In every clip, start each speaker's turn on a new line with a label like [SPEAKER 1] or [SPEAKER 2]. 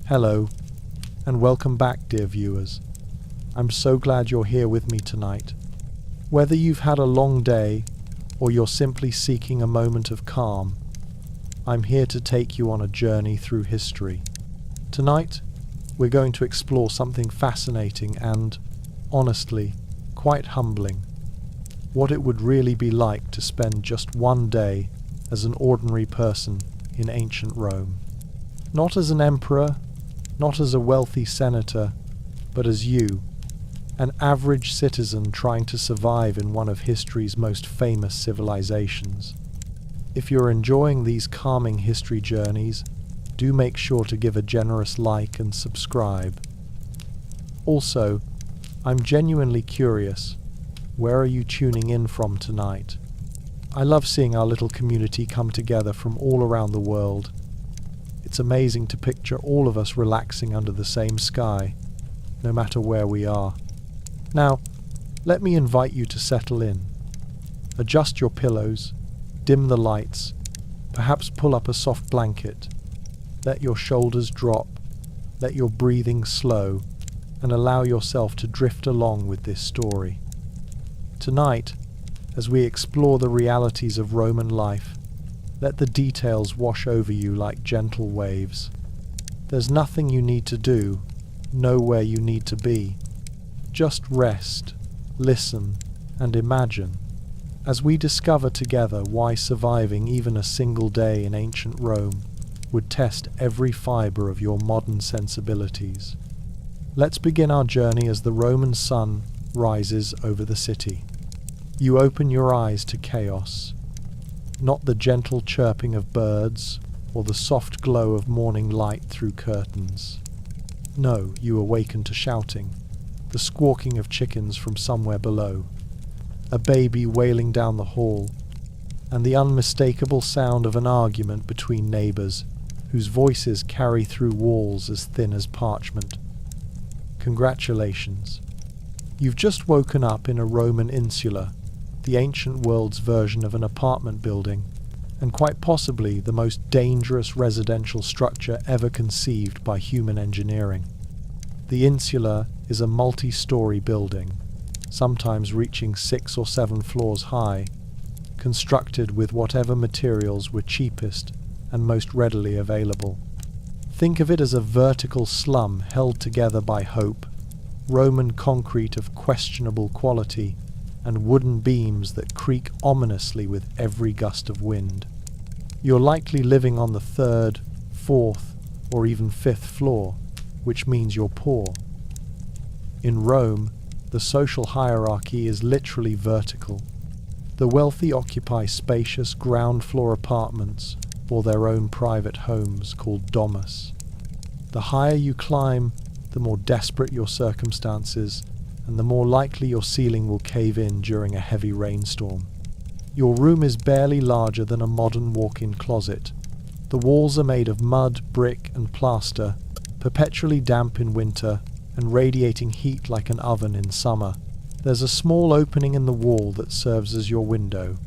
[SPEAKER 1] Hello, and welcome back, dear viewers. I'm so glad you're here with me tonight. Whether you've had a long day or you're simply seeking a moment of calm, I'm here to take you on a journey through history. Tonight, we're going to explore something fascinating and, honestly, quite humbling. What it would really be like to spend just one day as an ordinary person in ancient Rome. Not as an emperor, not as a wealthy senator, but as you, an average citizen trying to survive in one of history's most famous civilizations. If you're enjoying these calming history journeys, do make sure to give a generous like and subscribe. Also, I'm genuinely curious, where are you tuning in from tonight? I love seeing our little community come together from all around the world. It's amazing to picture all of us relaxing under the same sky, no matter where we are. Now, let me invite you to settle in. Adjust your pillows, dim the lights, perhaps pull up a soft blanket. Let your shoulders drop, let your breathing slow, and allow yourself to drift along with this story. Tonight, as we explore the realities of Roman life, let the details wash over you like gentle waves. There's nothing you need to do, nowhere you need to be. Just rest, listen, and imagine, as we discover together why surviving even a single day in ancient Rome would test every fibre of your modern sensibilities. Let's begin our journey as the Roman sun rises over the city. You open your eyes to chaos. Not the gentle chirping of birds or the soft glow of morning light through curtains. No, you awaken to shouting, the squawking of chickens from somewhere below, a baby wailing down the hall, and the unmistakable sound of an argument between neighbours whose voices carry through walls as thin as parchment. Congratulations. You've just woken up in a Roman insula, the ancient world's version of an apartment building, and quite possibly the most dangerous residential structure ever conceived by human engineering. The insula is a multi-story building, sometimes reaching 6 or 7 floors high, constructed with whatever materials were cheapest and most readily available. Think of it as a vertical slum held together by hope, Roman concrete of questionable quality, and wooden beams that creak ominously with every gust of wind. You're likely living on the 3rd, 4th, or even 5th floor, which means you're poor. In Rome, the social hierarchy is literally vertical. The wealthy occupy spacious ground floor apartments or their own private homes called domus. The higher you climb, the more desperate your circumstances, and the more likely your ceiling will cave in during a heavy rainstorm. Your room is barely larger than a modern walk-in closet. The walls are made of mud, brick, and plaster, perpetually damp in winter and radiating heat like an oven in summer. There's a small opening in the wall that serves as your window,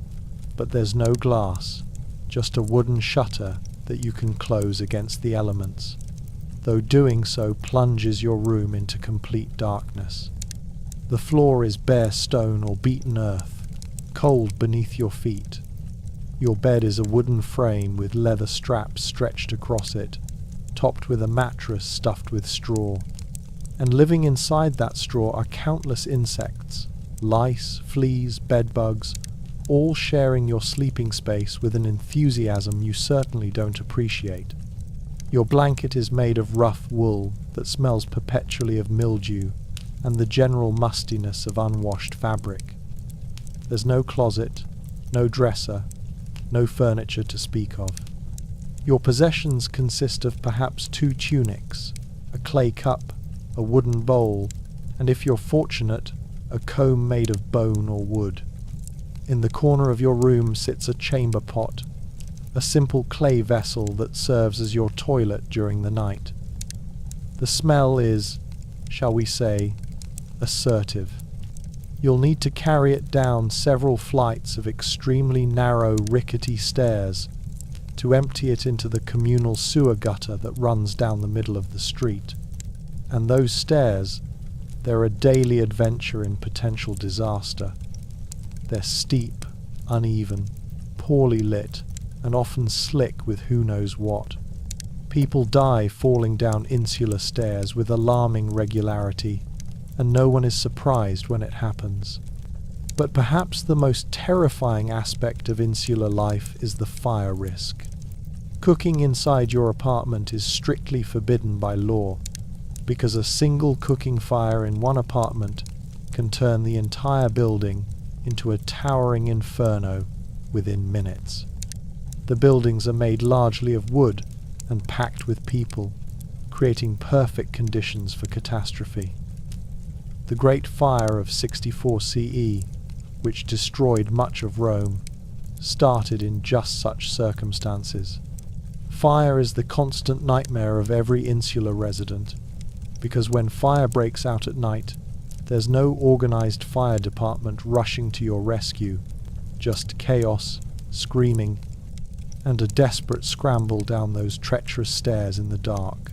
[SPEAKER 1] but there's no glass, just a wooden shutter that you can close against the elements, though doing so plunges your room into complete darkness. The floor is bare stone or beaten earth, cold beneath your feet. Your bed is a wooden frame with leather straps stretched across it, topped with a mattress stuffed with straw. And living inside that straw are countless insects, lice, fleas, bedbugs, all sharing your sleeping space with an enthusiasm you certainly don't appreciate. Your blanket is made of rough wool that smells perpetually of mildew and the general mustiness of unwashed fabric. There's no closet, no dresser, no furniture to speak of. Your possessions consist of perhaps 2 tunics, a clay cup, a wooden bowl, and if you're fortunate, a comb made of bone or wood. In the corner of your room sits a chamber pot, a simple clay vessel that serves as your toilet during the night. The smell is, shall we say, assertive. You'll need to carry it down several flights of extremely narrow, rickety stairs to empty it into the communal sewer gutter that runs down the middle of the street. And those stairs, they're a daily adventure in potential disaster. They're steep, uneven, poorly lit, and often slick with who knows what. People die falling down insular stairs with alarming regularity, and no one is surprised when it happens. But perhaps the most terrifying aspect of insular life is the fire risk. Cooking inside your apartment is strictly forbidden by law, because a single cooking fire in one apartment can turn the entire building into a towering inferno within minutes. The buildings are made largely of wood and packed with people, creating perfect conditions for catastrophe. The Great Fire of 64 CE, which destroyed much of Rome, started in just such circumstances. Fire is the constant nightmare of every insular resident, because when fire breaks out at night, there's no organized fire department rushing to your rescue, just chaos, screaming, and a desperate scramble down those treacherous stairs in the dark.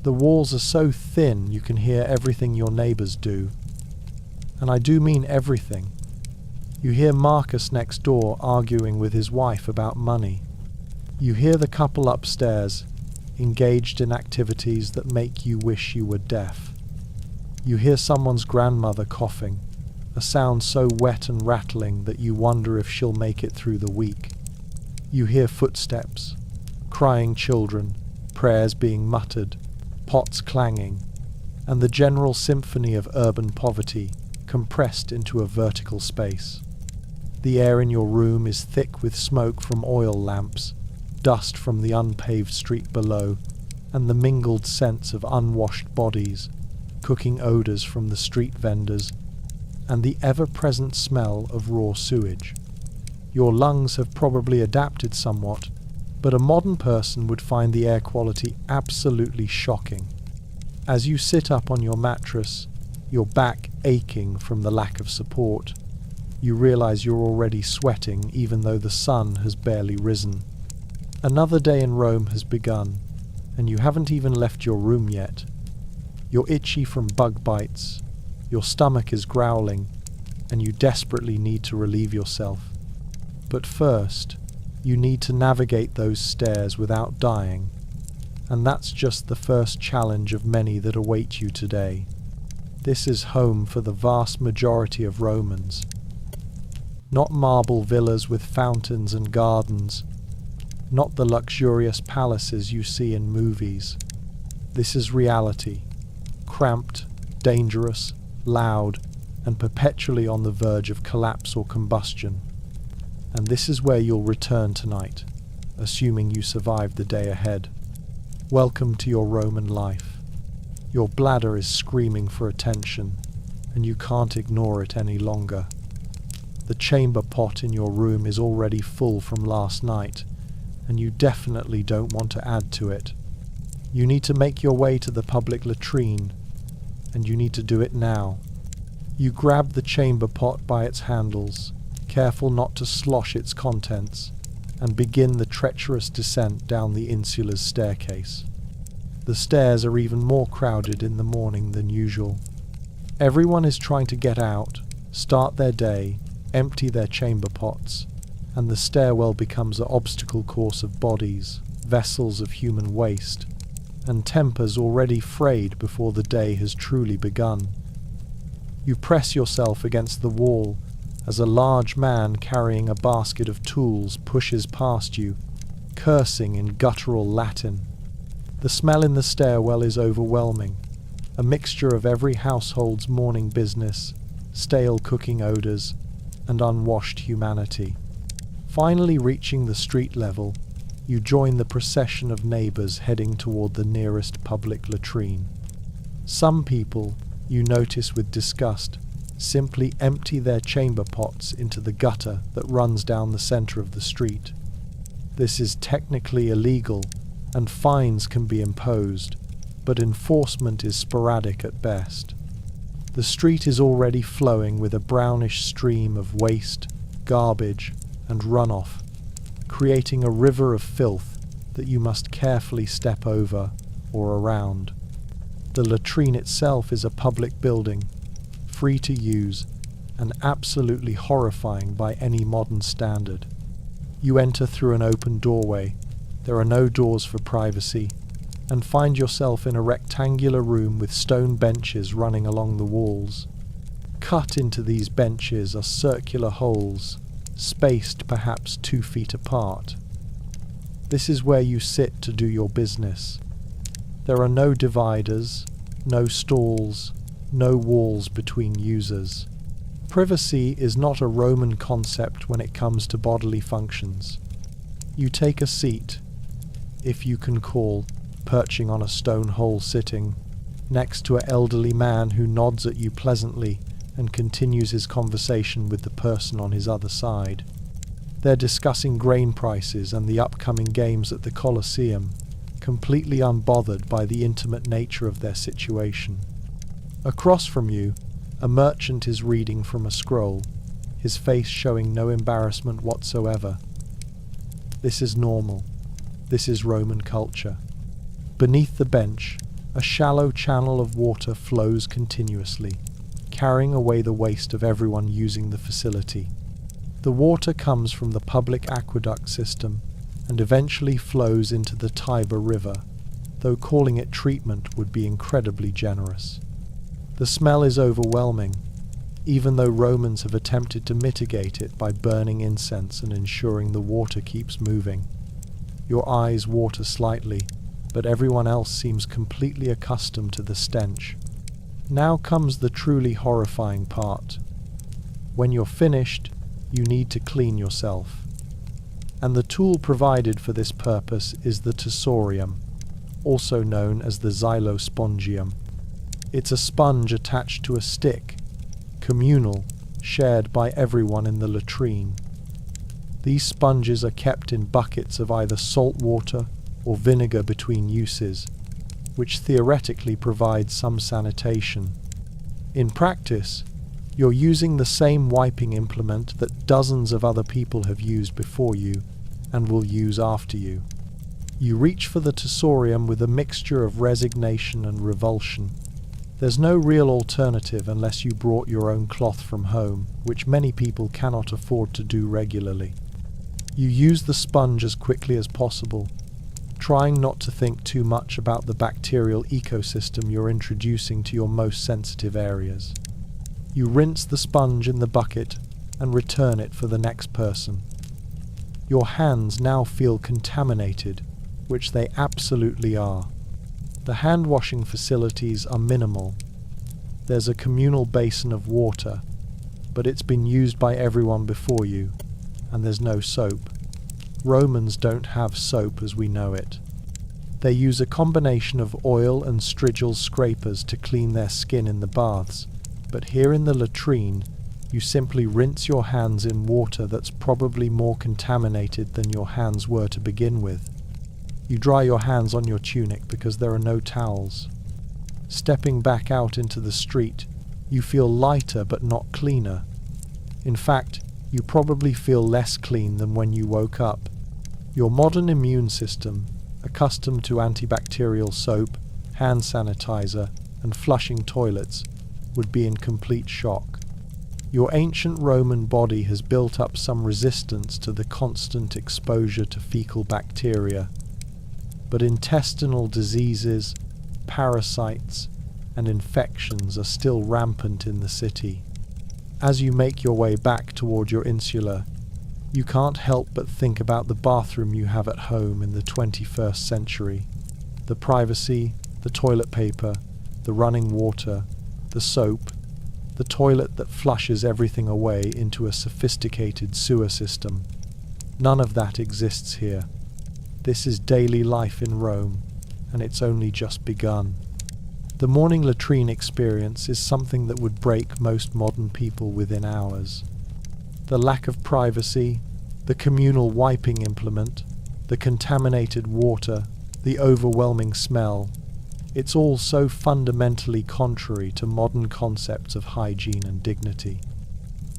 [SPEAKER 1] The walls are so thin you can hear everything your neighbors do. And I do mean everything. You hear Marcus next door arguing with his wife about money. You hear the couple upstairs, engaged in activities that make you wish you were deaf. You hear someone's grandmother coughing, a sound so wet and rattling that you wonder if she'll make it through the week. You hear footsteps, crying children, prayers being muttered, pots clanging, and the general symphony of urban poverty compressed into a vertical space. The air in your room is thick with smoke from oil lamps, dust from the unpaved street below, and the mingled scents of unwashed bodies, cooking odours from the street vendors, and the ever-present smell of raw sewage. Your lungs have probably adapted somewhat, but a modern person would find the air quality absolutely shocking. As you sit up on your mattress, your back aching from the lack of support, you realize you're already sweating even though the sun has barely risen. Another day in Rome has begun, and you haven't even left your room yet. You're itchy from bug bites, your stomach is growling, and you desperately need to relieve yourself. But first, you need to navigate those stairs without dying, and that's just the first challenge of many that await you today. This is home for the vast majority of Romans. Not marble villas with fountains and gardens, not the luxurious palaces you see in movies. This is reality, cramped, dangerous, loud, and perpetually on the verge of collapse or combustion. And this is where you'll return tonight, assuming you survive the day ahead. Welcome to your Roman life. Your bladder is screaming for attention, and you can't ignore it any longer. The chamber pot in your room is already full from last night, and you definitely don't want to add to it. You need to make your way to the public latrine, and you need to do it now. You grab the chamber pot by its handles, careful not to slosh its contents, and begin the treacherous descent down the insula's staircase. The stairs are even more crowded in the morning than usual. Everyone is trying to get out, start their day, empty their chamber pots, and the stairwell becomes an obstacle course of bodies, vessels of human waste, and tempers already frayed before the day has truly begun. You press yourself against the wall as a large man carrying a basket of tools pushes past you, cursing in guttural Latin. The smell in the stairwell is overwhelming, a mixture of every household's morning business, stale cooking odours, and unwashed humanity. Finally reaching the street level, you join the procession of neighbours heading toward the nearest public latrine. Some people, you notice with disgust, simply empty their chamber pots into the gutter that runs down the centre of the street. This is technically illegal, and fines can be imposed, but enforcement is sporadic at best. The street is already flowing with a brownish stream of waste, garbage, and runoff, creating a river of filth that you must carefully step over or around. The latrine itself is a public building, free to use, and absolutely horrifying by any modern standard. You enter through an open doorway, there are no doors for privacy, and find yourself in a rectangular room with stone benches running along the walls. Cut into these benches are circular holes, spaced perhaps 2 feet apart. This is where you sit to do your business. There are no dividers, no stalls, no walls between users. Privacy is not a Roman concept when it comes to bodily functions. You take a seat, if you can call, perching on a stone hole sitting, next to an elderly man who nods at you pleasantly and continues his conversation with the person on his other side. They're discussing grain prices and the upcoming games at the Colosseum, completely unbothered by the intimate nature of their situation. Across from you, a merchant is reading from a scroll, his face showing no embarrassment whatsoever. This is normal. This is Roman culture. Beneath the bench, a shallow channel of water flows continuously, carrying away the waste of everyone using the facility. The water comes from the public aqueduct system and eventually flows into the Tiber River, though calling it treatment would be incredibly generous. The smell is overwhelming, even though Romans have attempted to mitigate it by burning incense and ensuring the water keeps moving. Your eyes water slightly, but everyone else seems completely accustomed to the stench. Now comes the truly horrifying part. When you're finished, you need to clean yourself. And the tool provided for this purpose is the tussorium, also known as the xylospongium. It's a sponge attached to a stick, communal, shared by everyone in the latrine. These sponges are kept in buckets of either salt water or vinegar between uses, which theoretically provides some sanitation. In practice, you're using the same wiping implement that dozens of other people have used before you and will use after you. You reach for the tussorium with a mixture of resignation and revulsion. There's no real alternative unless you brought your own cloth from home, which many people cannot afford to do regularly. You use the sponge as quickly as possible, trying not to think too much about the bacterial ecosystem you're introducing to your most sensitive areas. You rinse the sponge in the bucket and return it for the next person. Your hands now feel contaminated, which they absolutely are. The hand-washing facilities are minimal. There's a communal basin of water, but it's been used by everyone before you, and there's no soap. Romans don't have soap as we know it. They use a combination of oil and strigil scrapers to clean their skin in the baths, but here in the latrine, you simply rinse your hands in water that's probably more contaminated than your hands were to begin with. You dry your hands on your tunic because there are no towels. Stepping back out into the street, you feel lighter but not cleaner. In fact, you probably feel less clean than when you woke up. Your modern immune system, accustomed to antibacterial soap, hand sanitizer, and flushing toilets, would be in complete shock. Your ancient Roman body has built up some resistance to the constant exposure to fecal bacteria, but intestinal diseases, parasites, and infections are still rampant in the city. As you make your way back toward your insula, you can't help but think about the bathroom you have at home in the 21st century. The privacy, the toilet paper, the running water, the soap, the toilet that flushes everything away into a sophisticated sewer system. None of that exists here. This is daily life in Rome, and it's only just begun. The morning latrine experience is something that would break most modern people within hours. The lack of privacy, the communal wiping implement, the contaminated water, the overwhelming smell, it's all so fundamentally contrary to modern concepts of hygiene and dignity.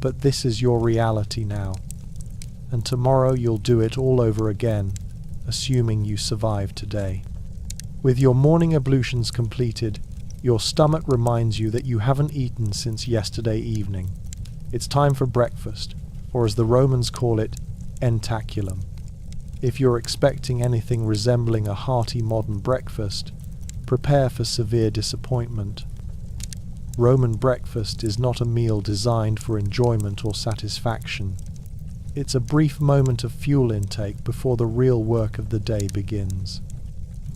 [SPEAKER 1] But this is your reality now. and tomorrow you'll do it all over again, assuming you survive today. With your morning ablutions completed, your stomach reminds you that you haven't eaten since yesterday evening. It's time for breakfast, or as the Romans call it, entaculum. If you're expecting anything resembling a hearty modern breakfast, prepare for severe disappointment. Roman breakfast is not a meal designed for enjoyment or satisfaction. It's a brief moment of fuel intake before the real work of the day begins.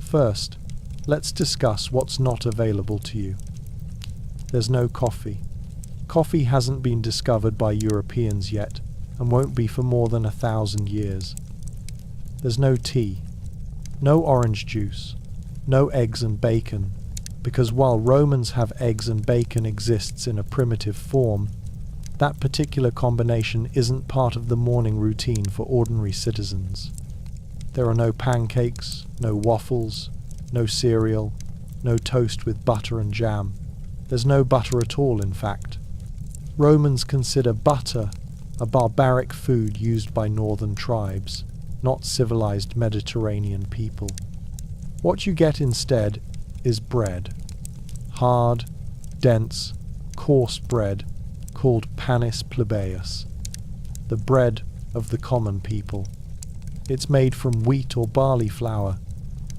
[SPEAKER 1] First, let's discuss what's not available to you. There's no coffee. Coffee hasn't been discovered by Europeans yet, and won't be for more than 1,000 years. There's no tea, no orange juice, no eggs and bacon, because while Romans have eggs and bacon exists in a primitive form, that particular combination isn't part of the morning routine for ordinary citizens. There are no pancakes, no waffles, no cereal, no toast with butter and jam. There's no butter at all, in fact. Romans consider butter a barbaric food used by northern tribes, not civilized Mediterranean people. What you get instead is bread. Hard, dense, coarse bread called panis plebeius, the bread of the common people. It's made from wheat or barley flour,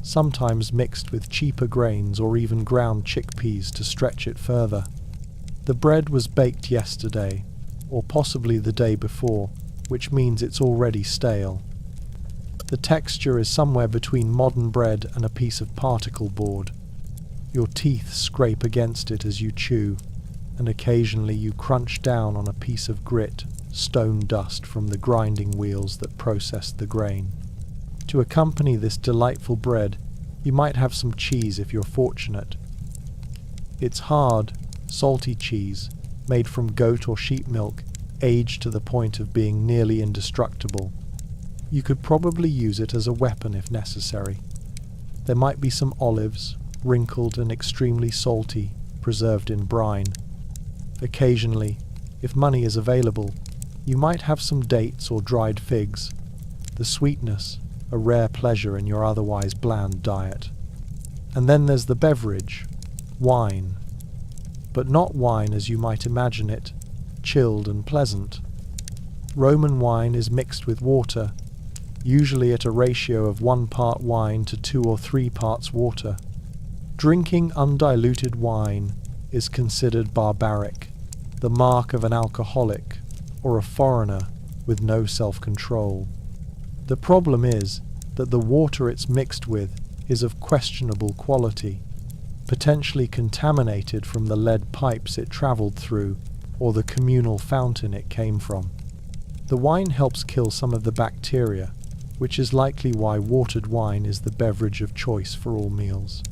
[SPEAKER 1] sometimes mixed with cheaper grains or even ground chickpeas to stretch it further. The bread was baked yesterday, or possibly the day before, which means it's already stale. The texture is somewhere between modern bread and a piece of particle board. Your teeth scrape against it as you chew, and occasionally you crunch down on a piece of grit, stone dust from the grinding wheels that process the grain. To accompany this delightful bread, you might have some cheese if you're fortunate. It's hard, salty cheese, made from goat or sheep milk, aged to the point of being nearly indestructible. You could probably use it as a weapon if necessary. There might be some olives, wrinkled and extremely salty, preserved in brine. Occasionally, if money is available, you might have some dates or dried figs. The sweetness, a rare pleasure in your otherwise bland diet. And then there's the beverage, wine. But not wine as you might imagine it, chilled and pleasant. Roman wine is mixed with water, usually at a ratio of 1 part wine to 2 or 3 parts water. Drinking undiluted wine is considered barbaric, the mark of an alcoholic or a foreigner with no self-control. The problem is that the water it's mixed with is of questionable quality, potentially contaminated from the lead pipes it travelled through or the communal fountain it came from. The wine helps kill some of the bacteria, which is likely why watered wine is the beverage of choice for all meals.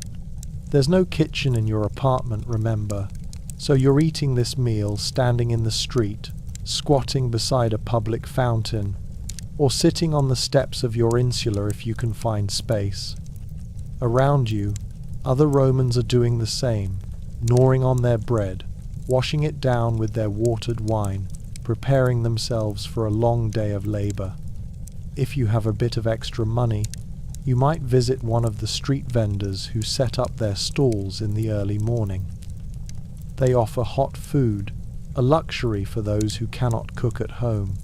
[SPEAKER 1] There's no kitchen in your apartment, remember, so you're eating this meal standing in the street, squatting beside a public fountain, or sitting on the steps of your insula if you can find space. Around you, other Romans are doing the same, gnawing on their bread, washing it down with their watered wine, preparing themselves for a long day of labor. If you have a bit of extra money, you might visit one of the street vendors who set up their stalls in the early morning. They offer hot food, a luxury for those who cannot cook at home.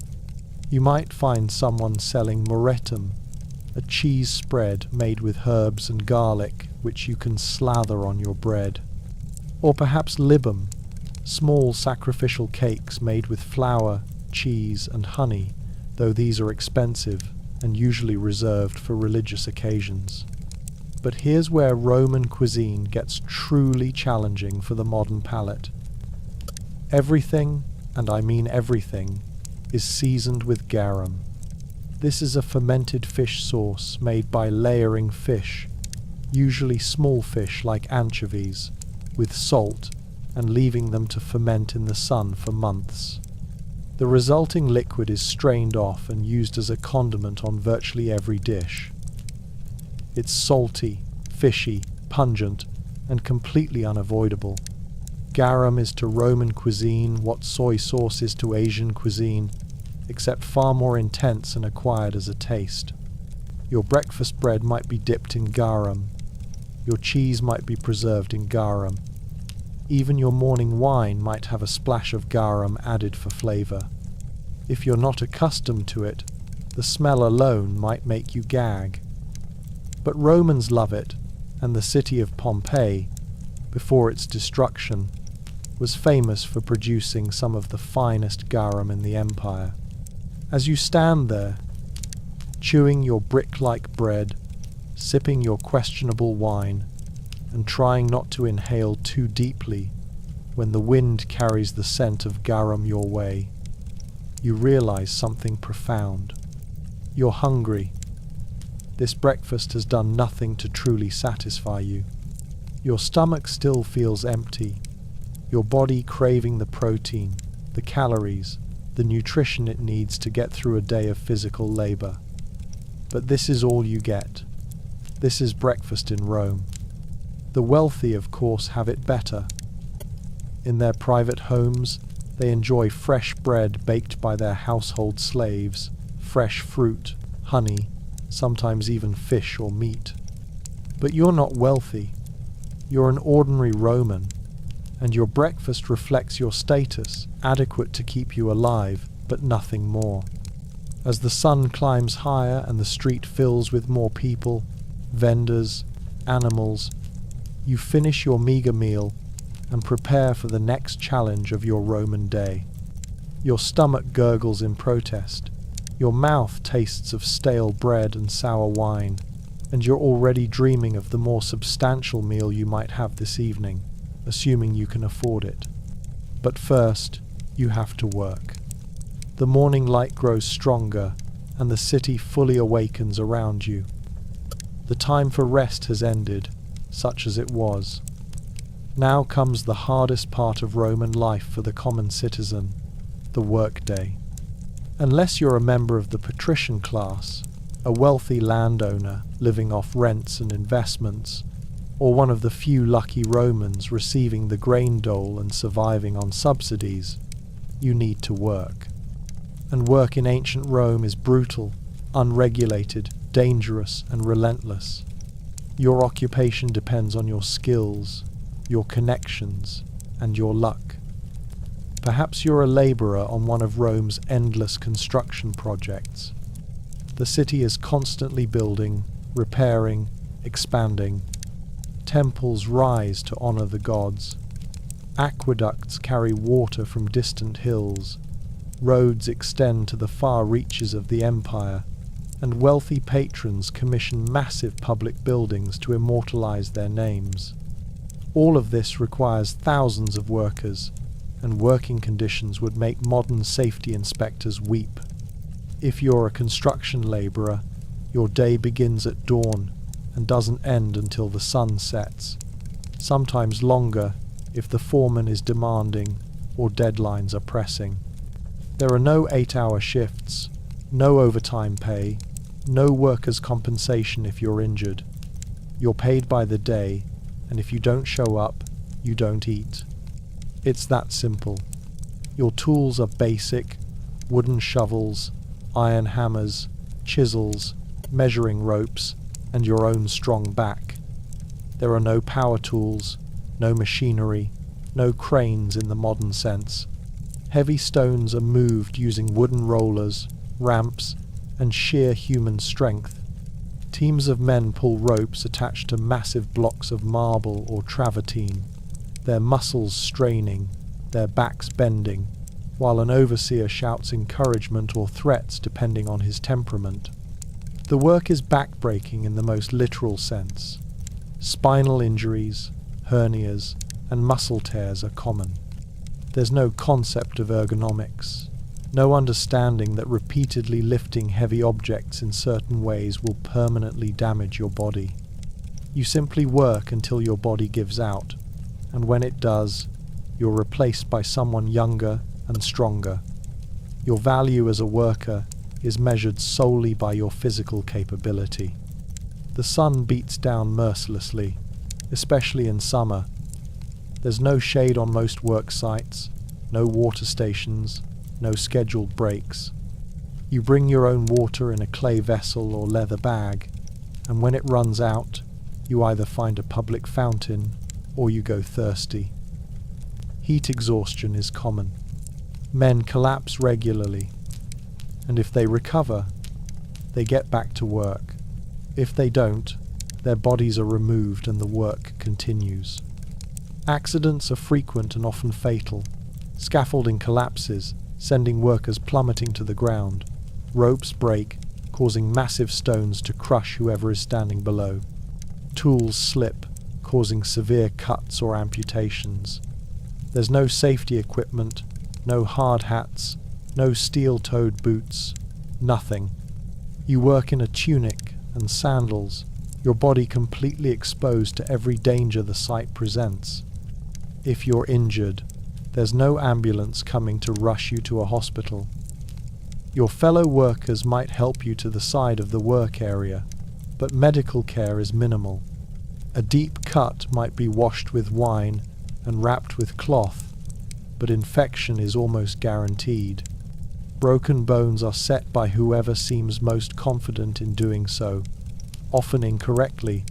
[SPEAKER 1] You might find someone selling moretum, a cheese spread made with herbs and garlic which you can slather on your bread. Or perhaps libum, small sacrificial cakes made with flour, cheese and honey, though these are expensive and usually reserved for religious occasions. But here's where Roman cuisine gets truly challenging for the modern palate. Everything, and I mean everything, is seasoned with garum. This is a fermented fish sauce made by layering fish, usually small fish like anchovies, with salt and leaving them to ferment in the sun for months. The resulting liquid is strained off and used as a condiment on virtually every dish. It's salty, fishy, pungent, and completely unavoidable. Garum is to Roman cuisine what soy sauce is to Asian cuisine. except far more intense and acquired as a taste. Your breakfast bread might be dipped in garum. Your cheese might be preserved in garum. Even your morning wine might have a splash of garum added for flavour. If you're not accustomed to it, the smell alone might make you gag. But Romans love it, and the city of Pompeii, before its destruction, was famous for producing some of the finest garum in the empire. As you stand there, chewing your brick-like bread, sipping your questionable wine, and trying not to inhale too deeply when the wind carries the scent of garum your way, you realize something profound. You're hungry. This breakfast has done nothing to truly satisfy you. Your stomach still feels empty, your body craving the protein, the calories, the nutrition it needs to get through a day of physical labor. But this is all you get. This is breakfast in Rome. The wealthy, of course, have it better. In their private homes, they enjoy fresh bread baked by their household slaves, fresh fruit, honey, sometimes even fish or meat. But you're not wealthy. You're an ordinary Roman, and your breakfast reflects your status, adequate to keep you alive, but nothing more. As the sun climbs higher and the street fills with more people, vendors, animals, you finish your meager meal and prepare for the next challenge of your Roman day. Your stomach gurgles in protest, your mouth tastes of stale bread and sour wine, and you're already dreaming of the more substantial meal you might have this evening, assuming you can afford it. But first, you have to work. The morning light grows stronger, and the city fully awakens around you. The time for rest has ended, such as it was. Now comes the hardest part of Roman life for the common citizen, the workday. Unless you're a member of the patrician class, a wealthy landowner living off rents and investments, or one of the few lucky Romans receiving the grain dole and surviving on subsidies, you need to work. And work in ancient Rome is brutal, unregulated, dangerous, and relentless. Your occupation depends on your skills, your connections, and your luck. Perhaps you're a laborer on one of Rome's endless construction projects. The city is constantly building, repairing, expanding. Temples rise to honor the gods. Aqueducts carry water from distant hills. Roads extend to the far reaches of the empire, and wealthy patrons commission massive public buildings to immortalize their names. All of this requires thousands of workers, and working conditions would make modern safety inspectors weep. If you're a construction laborer, your day begins at dawn and doesn't end until the sun sets, sometimes longer if the foreman is demanding or deadlines are pressing. There are no 8-hour shifts, no overtime pay, no workers' compensation if you're injured. You're paid by the day, and if you don't show up, you don't eat. It's that simple. Your tools are basic: wooden shovels, iron hammers, chisels, measuring ropes, and your own strong back. There are no power tools, no machinery, no cranes in the modern sense. Heavy stones are moved using wooden rollers, ramps, and sheer human strength. Teams of men pull ropes attached to massive blocks of marble or travertine, their muscles straining, their backs bending, while an overseer shouts encouragement or threats depending on his temperament. The work is backbreaking in the most literal sense. Spinal injuries, hernias, and muscle tears are common. There's no concept of ergonomics, no understanding that repeatedly lifting heavy objects in certain ways will permanently damage your body. You simply work until your body gives out, and when it does, you're replaced by someone younger and stronger. Your value as a worker is measured solely by your physical capability. The sun beats down mercilessly, especially in summer. There's no shade on most work sites, no water stations, no scheduled breaks. You bring your own water in a clay vessel or leather bag, and when it runs out, you either find a public fountain or you go thirsty. Heat exhaustion is common. Men collapse regularly, and if they recover, they get back to work. If they don't, their bodies are removed and the work continues. Accidents are frequent and often fatal. Scaffolding collapses, sending workers plummeting to the ground. Ropes break, causing massive stones to crush whoever is standing below. Tools slip, causing severe cuts or amputations. There's no safety equipment, no hard hats, no steel-toed boots, nothing. You work in a tunic and sandals, your body completely exposed to every danger the site presents. If you're injured, there's no ambulance coming to rush you to a hospital. Your fellow workers might help you to the side of the work area, but medical care is minimal. A deep cut might be washed with wine and wrapped with cloth, but infection is almost guaranteed. Broken bones are set by whoever seems most confident in doing so, often incorrectly,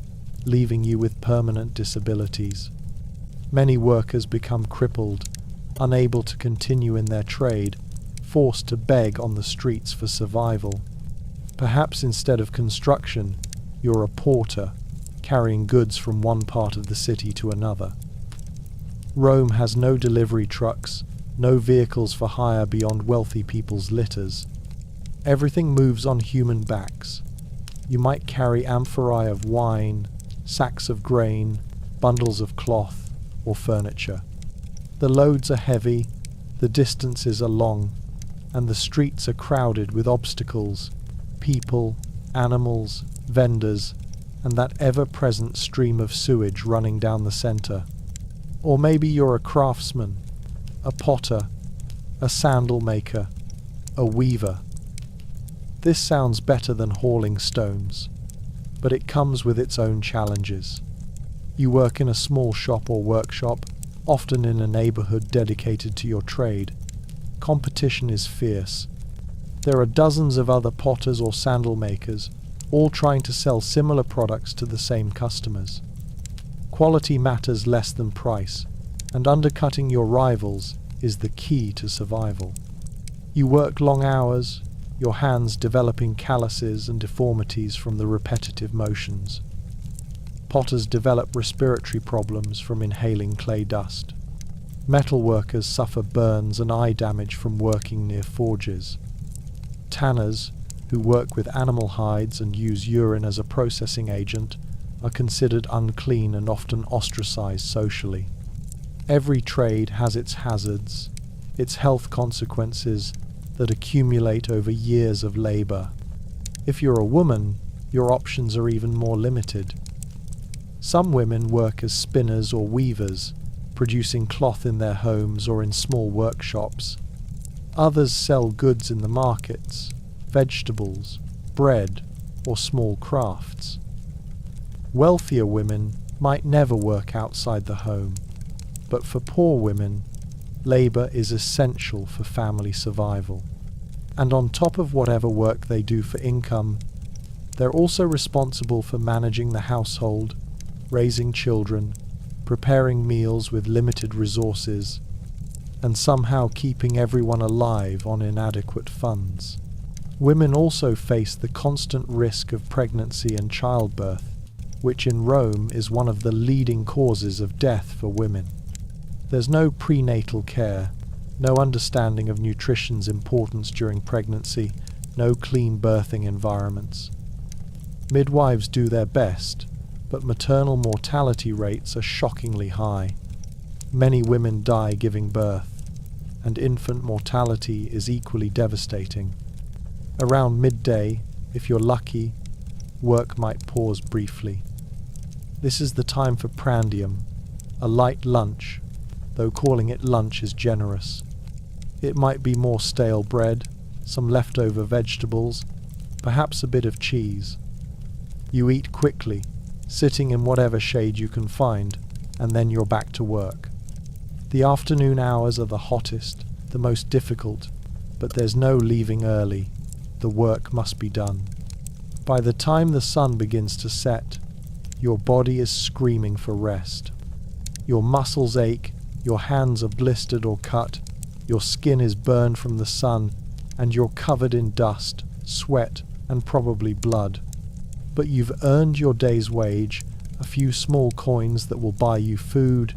[SPEAKER 1] leaving you with permanent disabilities. Many workers become crippled, unable to continue in their trade, forced to beg on the streets for survival. Perhaps instead of construction, you're a porter, carrying goods from one part of the city to another. Rome has no delivery trucks, no vehicles for hire beyond wealthy people's litters. Everything moves on human backs. You might carry amphorae of wine, sacks of grain, bundles of cloth, or furniture. The loads are heavy, the distances are long, and the streets are crowded with obstacles, people, animals, vendors, and that ever-present stream of sewage running down the center. Or maybe you're a craftsman, a potter, a sandal maker, a weaver. This sounds better than hauling stones, but it comes with its own challenges. You work in a small shop or workshop, often in a neighborhood dedicated to your trade. Competition is fierce. There are dozens of other potters or sandal makers, all trying to sell similar products to the same customers. Quality matters less than price, and undercutting your rivals is the key to survival. You work long hours, your hands developing calluses and deformities from the repetitive motions. Potters develop respiratory problems from inhaling clay dust. Metal workers suffer burns and eye damage from working near forges. Tanners, who work with animal hides and use urine as a processing agent, are considered unclean and often ostracized socially. Every trade has its hazards, its health consequences that accumulate over years of labor. If you're a woman, your options are even more limited. Some women work as spinners or weavers, producing cloth in their homes or in small workshops. Others sell goods in the markets, vegetables, bread, or small crafts. Wealthier women might never work outside the home, but for poor women, labor is essential for family survival. And on top of whatever work they do for income, they're also responsible for managing the household, raising children, preparing meals with limited resources, and somehow keeping everyone alive on inadequate funds. Women also face the constant risk of pregnancy and childbirth, which in Rome is one of the leading causes of death for women. There's no prenatal care, no understanding of nutrition's importance during pregnancy, no clean birthing environments. Midwives do their best, but maternal mortality rates are shockingly high. Many women die giving birth, and infant mortality is equally devastating. Around midday, if you're lucky, work might pause briefly. This is the time for prandium, a light lunch, though calling it lunch is generous. It might be more stale bread, some leftover vegetables, perhaps a bit of cheese. You eat quickly, sitting in whatever shade you can find, and then you're back to work. The afternoon hours are the hottest, the most difficult, but there's no leaving early. the work must be done. By the time the sun begins to set, your body is screaming for rest. Your muscles ache, your hands are blistered or cut, your skin is burned from the sun, and you're covered in dust, sweat, and probably blood. But you've earned your day's wage, a few small coins that will buy you food,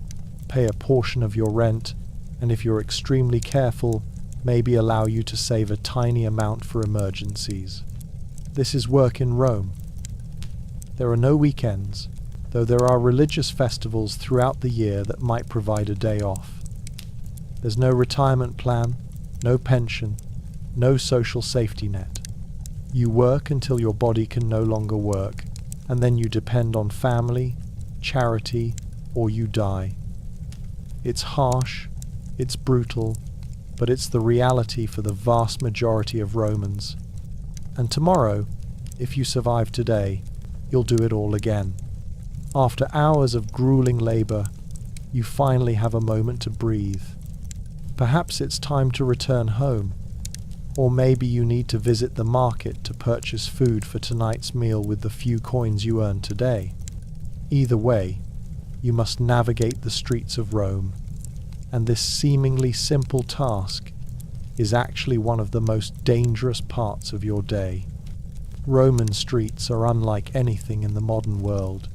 [SPEAKER 1] pay a portion of your rent, and if you're extremely careful, maybe allow you to save a tiny amount for emergencies. This is work in Rome. There are no weekends, though there are religious festivals throughout the year that might provide a day off. There's no retirement plan, no pension, no social safety net. You work until your body can no longer work, and then you depend on family, charity, or you die. It's harsh, it's brutal, but it's the reality for the vast majority of Romans. And tomorrow, if you survive today, you'll do it all again. After hours of grueling labor, you finally have a moment to breathe. Perhaps it's time to return home, or maybe you need to visit the market to purchase food for tonight's meal with the few coins you earned today. Either way, you must navigate the streets of Rome, and this seemingly simple task is actually one of the most dangerous parts of your day. Roman streets are unlike anything in the modern world.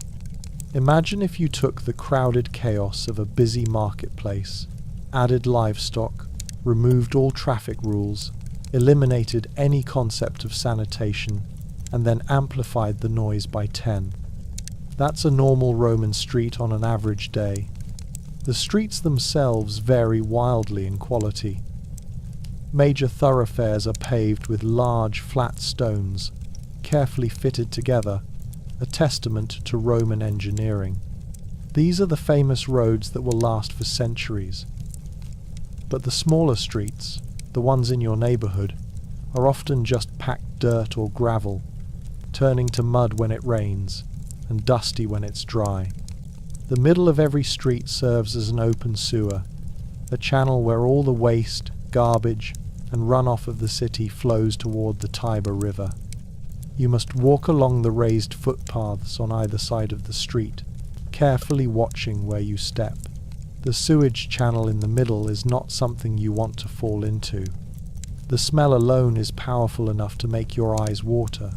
[SPEAKER 1] Imagine if you took the crowded chaos of a busy marketplace, added livestock, removed all traffic rules, eliminated any concept of sanitation, and then amplified the noise by 10. That's a normal Roman street on an average day. The streets themselves vary wildly in quality. Major thoroughfares are paved with large, flat stones, carefully fitted together, a testament to Roman engineering. These are the famous roads that will last for centuries. But the smaller streets, the ones in your neighborhood, are often just packed dirt or gravel, turning to mud when it rains, and dusty when it's dry. The middle of every street serves as an open sewer, a channel where all the waste, garbage, and runoff of the city flows toward the Tiber River. You must walk along the raised footpaths on either side of the street, carefully watching where you step. The sewage channel in the middle is not something you want to fall into. The smell alone is powerful enough to make your eyes water.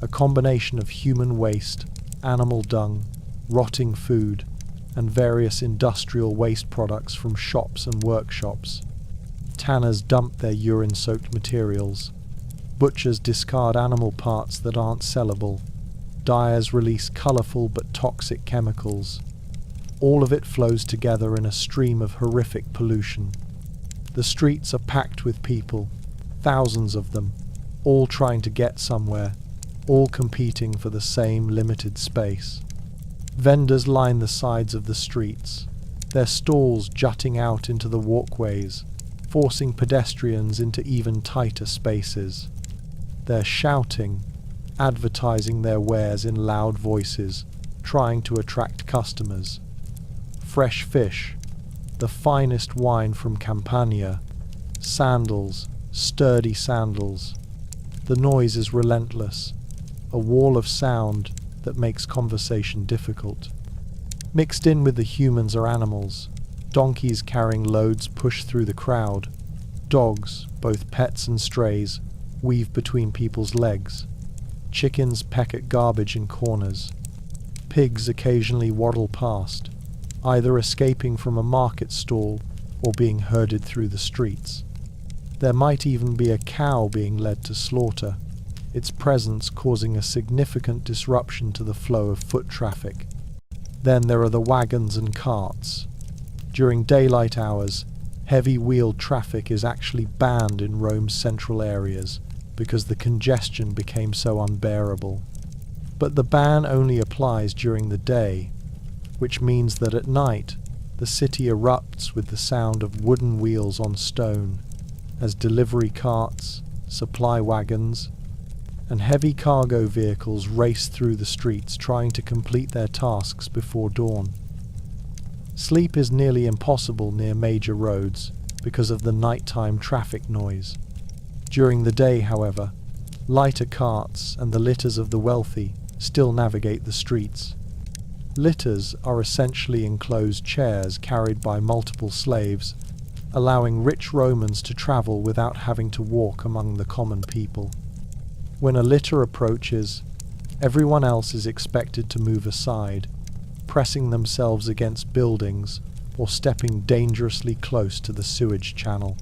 [SPEAKER 1] A combination of human waste, animal dung, rotting food, and various industrial waste products from shops and workshops. Tanners dump their urine-soaked materials. Butchers discard animal parts that aren't sellable. Dyers release colourful but toxic chemicals. All of it flows together in a stream of horrific pollution. The streets are packed with people, thousands of them, all trying to get somewhere, all competing for the same limited space. Vendors line the sides of the streets, their stalls jutting out into the walkways, forcing pedestrians into even tighter spaces. They're shouting, advertising their wares in loud voices, trying to attract customers. Fresh fish, the finest wine from Campania, sandals, sturdy sandals. The noise is relentless, a wall of sound that makes conversation difficult. Mixed in with the humans are animals. Donkeys carrying loads push through the crowd. Dogs, both pets and strays, weave between people's legs. Chickens peck at garbage in corners. Pigs occasionally waddle past, either escaping from a market stall or being herded through the streets. There might even be a cow being led to slaughter, its presence causing a significant disruption to the flow of foot traffic. Then there are the wagons and carts. During daylight hours, heavy-wheeled traffic is actually banned in Rome's central areas because the congestion became so unbearable. But the ban only applies during the day, which means that at night, the city erupts with the sound of wooden wheels on stone, as delivery carts, supply wagons, and heavy cargo vehicles race through the streets trying to complete their tasks before dawn. Sleep is nearly impossible near major roads because of the nighttime traffic noise. During the day, however, Lighter carts and the litters of the wealthy still navigate the streets. Litters are essentially enclosed chairs carried by multiple slaves, allowing rich Romans to travel without having to walk among the common people. When a litter approaches, everyone else is expected to move aside, pressing themselves against buildings or stepping dangerously close to the sewage channel.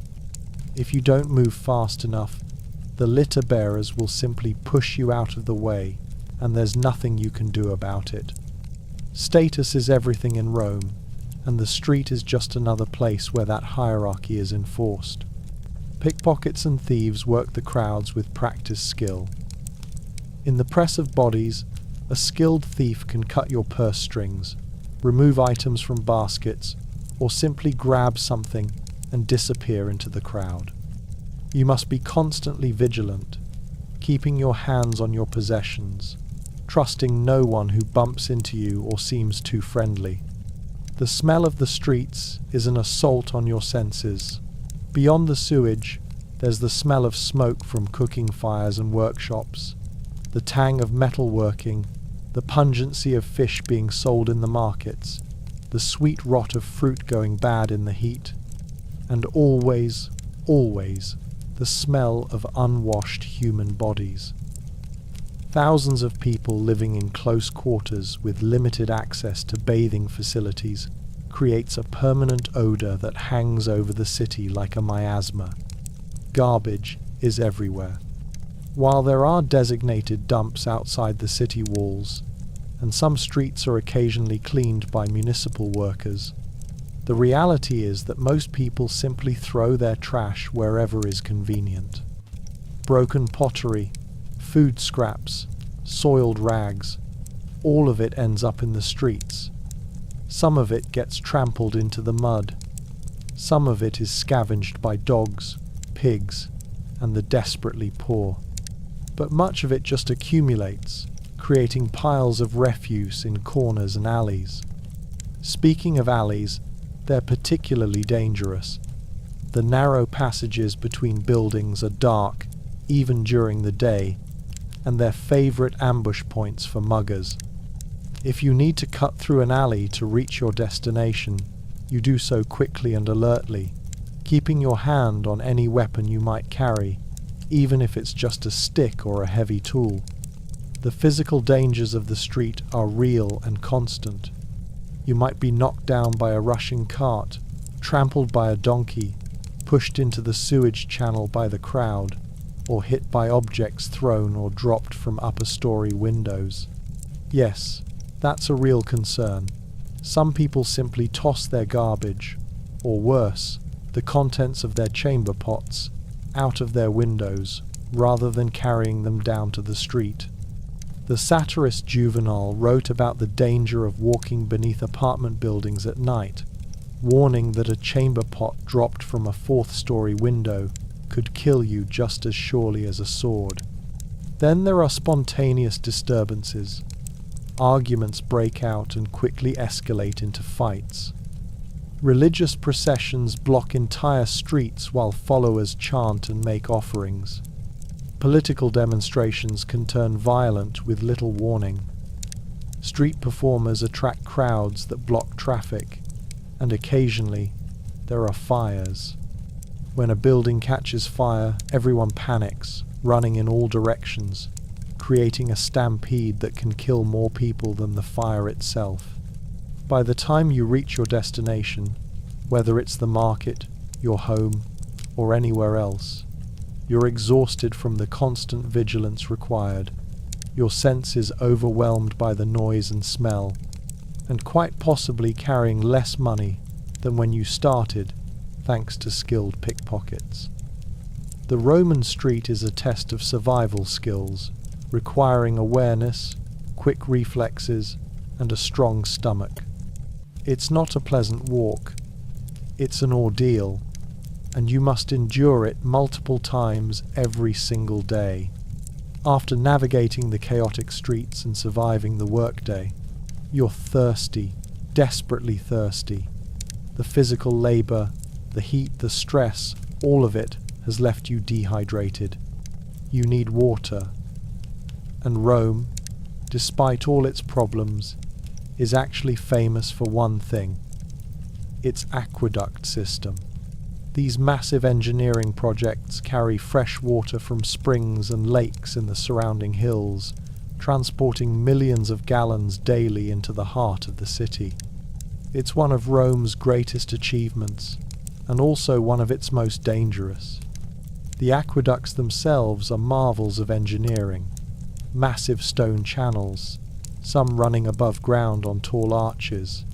[SPEAKER 1] If you don't move fast enough, the litter bearers will simply push you out of the way, and there's nothing you can do about it. Status is everything in Rome, and the street is just another place where that hierarchy is enforced. Pickpockets and thieves work the crowds with practiced skill. In the press of bodies, a skilled thief can cut your purse strings, remove items from baskets, or simply grab something and disappear into the crowd. You must be constantly vigilant, keeping your hands on your possessions, trusting no one who bumps into you or seems too friendly. The smell of the streets is an assault on your senses. Beyond the sewage, there's the smell of smoke from cooking fires and workshops, the tang of metalworking, the pungency of fish being sold in the markets, the sweet rot of fruit going bad in the heat, and always, always, the smell of unwashed human bodies. Thousands of people living in close quarters with limited access to bathing facilities creates a permanent odor that hangs over the city like a miasma. Garbage is everywhere. While there are designated dumps outside the city walls, and some streets are occasionally cleaned by municipal workers, the reality is that most people simply throw their trash wherever is convenient. Broken pottery, food scraps, soiled rags, all of it ends up in the streets. Some of it gets trampled into the mud. Some of it is scavenged by dogs, pigs, and the desperately poor. But much of it just accumulates, creating piles of refuse in corners and alleys. Speaking of alleys, they're particularly dangerous. The narrow passages between buildings are dark, even during the day, and they're favorite ambush points for muggers. If you need to cut through an alley to reach your destination, you do so quickly and alertly, keeping your hand on any weapon you might carry, even if it's just a stick or a heavy tool. The physical dangers of the street are real and constant. You might be knocked down by a rushing cart, trampled by a donkey, pushed into the sewage channel by the crowd, or hit by objects thrown or dropped from upper-story windows. Yes, that's a real concern. Some people simply toss their garbage, or worse, the contents of their chamber pots, out of their windows, rather than carrying them down to the street. The satirist Juvenal wrote about the danger of walking beneath apartment buildings at night, warning that a chamber pot dropped from a fourth-story window could kill you just as surely as a sword. Then there are spontaneous disturbances. Arguments break out and quickly escalate into fights. Religious processions block entire streets while followers chant and make offerings. Political demonstrations can turn violent with little warning. Street performers attract crowds that block traffic, and occasionally there are fires. When a building catches fire, everyone panics, running in all directions, creating a stampede that can kill more people than the fire itself. By the time you reach your destination, whether it's the market, your home, or anywhere else, you're exhausted from the constant vigilance required, your senses overwhelmed by the noise and smell, and quite possibly carrying less money than when you started, thanks to skilled pickpockets. The Roman street is a test of survival skills, requiring awareness, quick reflexes, and a strong stomach. It's not a pleasant walk. It's an ordeal, and you must endure it multiple times every single day. After navigating the chaotic streets and surviving the workday, you're thirsty, desperately thirsty. The physical labor, the heat, the stress, all of it has left you dehydrated. you need water. And Rome, despite all its problems, is actually famous for one thing: its aqueduct system. These massive engineering projects carry fresh water from springs and lakes in the surrounding hills, transporting millions of gallons daily into the heart of the city. It's one of Rome's greatest achievements, and also one of its most dangerous. The aqueducts themselves are marvels of engineering: massive stone channels, some running above ground on tall arches,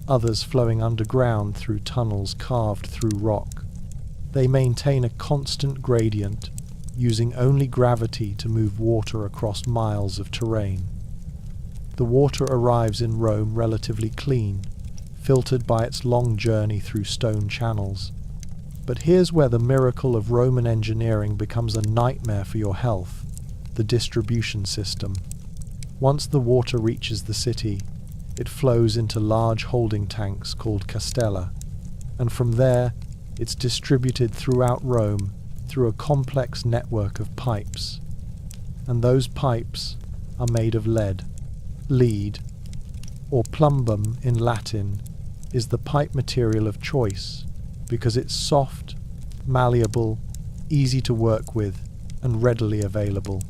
[SPEAKER 1] others flowing underground through tunnels carved through rock. They maintain a constant gradient, using only gravity to move water across miles of terrain. The water arrives in Rome relatively clean, filtered by its long journey through stone channels. But here's where the miracle of Roman engineering becomes a nightmare for your health: the distribution system. Once the water reaches the city, it flows into large holding tanks called castella, and from there it's distributed throughout Rome through a complex network of pipes. And those pipes are made of lead. Lead, or plumbum in Latin, is the pipe material of choice because it's soft, malleable, easy to work with, and readily available.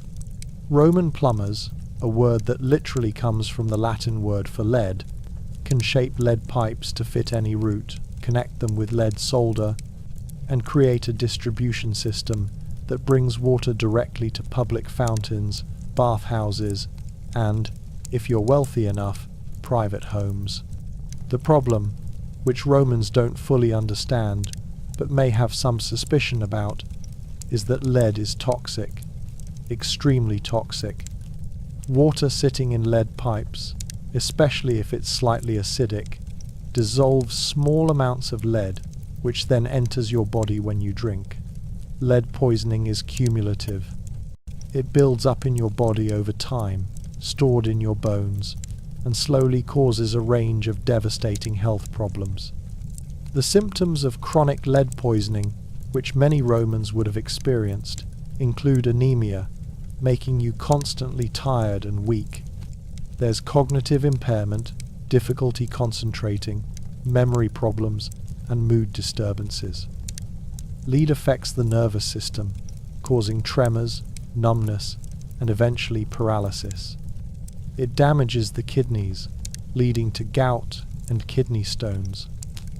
[SPEAKER 1] Roman plumbers, a word that literally comes from the Latin word for lead, can shape lead pipes to fit any route, connect them with lead solder, and create a distribution system that brings water directly to public fountains, bathhouses, and, if you're wealthy enough, private homes. The problem, which Romans don't fully understand, but may have some suspicion about, is that lead is toxic, extremely toxic. Water sitting in lead pipes, especially if it's slightly acidic, dissolves small amounts of lead, which then enters your body when you drink. Lead poisoning is cumulative. It builds up in your body over time, stored in your bones, and slowly causes a range of devastating health problems. The symptoms of chronic lead poisoning, which many Romans would have experienced, include anemia, making you constantly tired and weak. There's cognitive impairment, difficulty concentrating, memory problems, and mood disturbances. Lead affects the nervous system, causing tremors, numbness, and eventually paralysis. It damages the kidneys, leading to gout and kidney stones,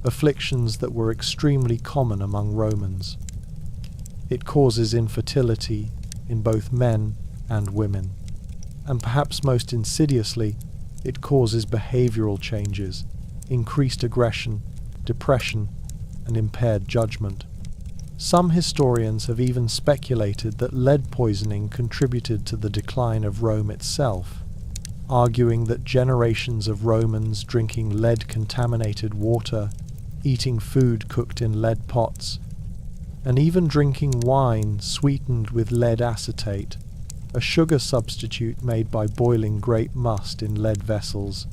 [SPEAKER 1] afflictions that were extremely common among Romans. It causes infertility in both men and women. And perhaps most insidiously, it causes behavioral changes, increased aggression, depression, and impaired judgment. Some historians have even speculated that lead poisoning contributed to the decline of Rome itself, arguing that generations of Romans drinking lead-contaminated water, eating food cooked in lead pots, and even drinking wine sweetened with lead acetate, a sugar substitute made by boiling grape must in lead vessels,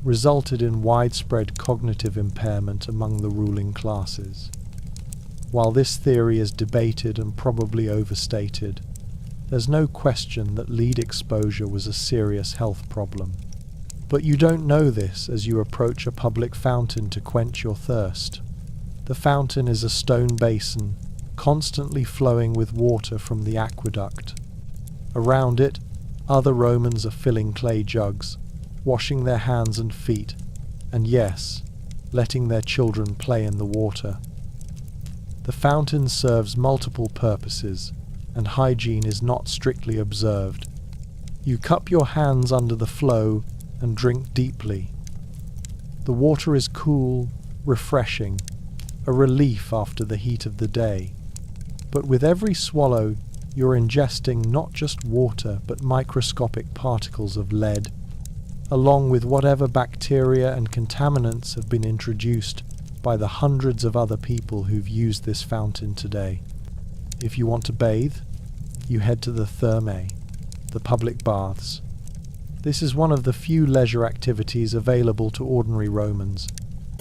[SPEAKER 1] resulted in widespread cognitive impairment among the ruling classes. While this theory is debated and probably overstated, there's no question that lead exposure was a serious health problem. But you don't know this as you approach a public fountain to quench your thirst. The fountain is a stone basin, constantly flowing with water from the aqueduct. Around it, other Romans are filling clay jugs, washing their hands and feet, and yes, letting their children play in the water. The fountain serves multiple purposes, and hygiene is not strictly observed. You cup your hands under the flow and drink deeply. The water is cool, refreshing, a relief after the heat of the day. But with every swallow, you're ingesting not just water but microscopic particles of lead, along with whatever bacteria and contaminants have been introduced by the hundreds of other people who've used this fountain today. If you want to bathe, you head to the thermae, the public baths. This is one of the few leisure activities available to ordinary Romans,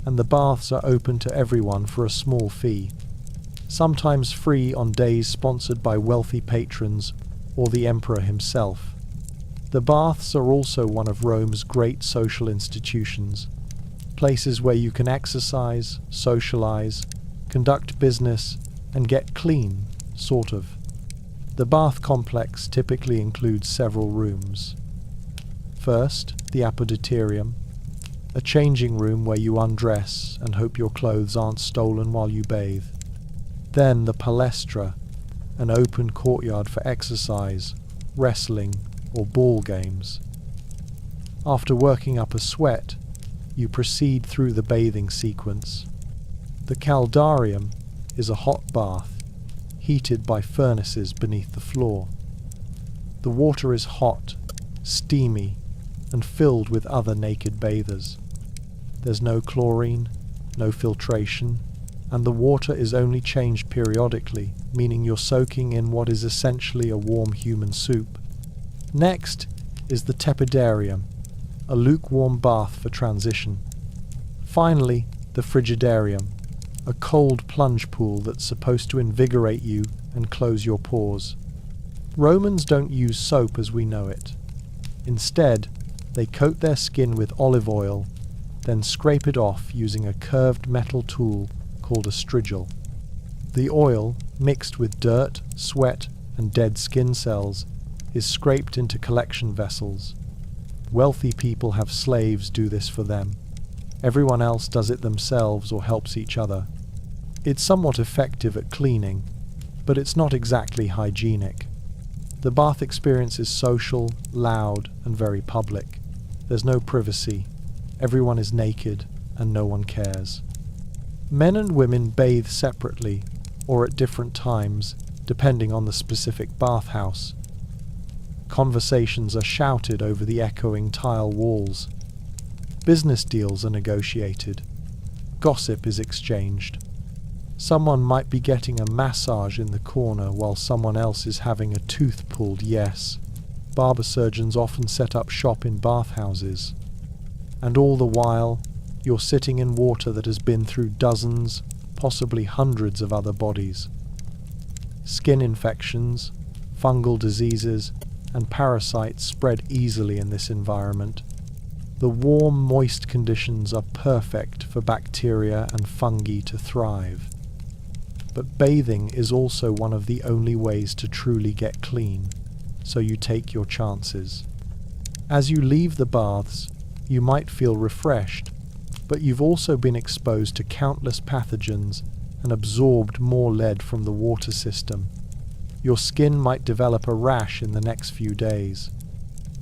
[SPEAKER 1] and the baths are open to everyone for a small fee, sometimes free on days sponsored by wealthy patrons or the emperor himself. The baths are also one of Rome's great social institutions, places where you can exercise, socialize, conduct business, and get clean, sort of. The bath complex typically includes several rooms. First, the apoditerium, a changing room where you undress and hope your clothes aren't stolen while you bathe. Then the palestra, an open courtyard for exercise, wrestling, or ball games. After working up a sweat, you proceed through the bathing sequence. The caldarium is a hot bath, heated by furnaces beneath the floor. The water is hot, steamy, and filled with other naked bathers. There's no chlorine, no filtration, and the water is only changed periodically, meaning you're soaking in what is essentially a warm human soup. Next is the tepidarium, a lukewarm bath for transition. Finally, the frigidarium, a cold plunge pool that's supposed to invigorate you and close your pores. Romans don't use soap as we know it. Instead, they coat their skin with olive oil, then scrape it off using a curved metal tool called a strigil. The oil, mixed with dirt, sweat, and dead skin cells, is scraped into collection vessels. Wealthy people have slaves do this for them. Everyone else does it themselves or helps each other. It's somewhat effective at cleaning, but it's not exactly hygienic. The bath experience is social, loud, and very public. There's no privacy. Everyone is naked, and no one cares. Men and women bathe separately, or at different times, depending on the specific bathhouse. Conversations are shouted over the echoing tile walls. Business deals are negotiated. Gossip is exchanged. Someone might be getting a massage in the corner while someone else is having a tooth pulled, yes. Barber surgeons often set up shop in bathhouses. And all the while, you're sitting in water that has been through dozens, possibly hundreds of other bodies. Skin infections, fungal diseases, and parasites spread easily in this environment. The warm, moist conditions are perfect for bacteria and fungi to thrive. But bathing is also one of the only ways to truly get clean, so you take your chances. As you leave the baths, you might feel refreshed, but you've also been exposed to countless pathogens and absorbed more lead from the water system. Your skin might develop a rash in the next few days.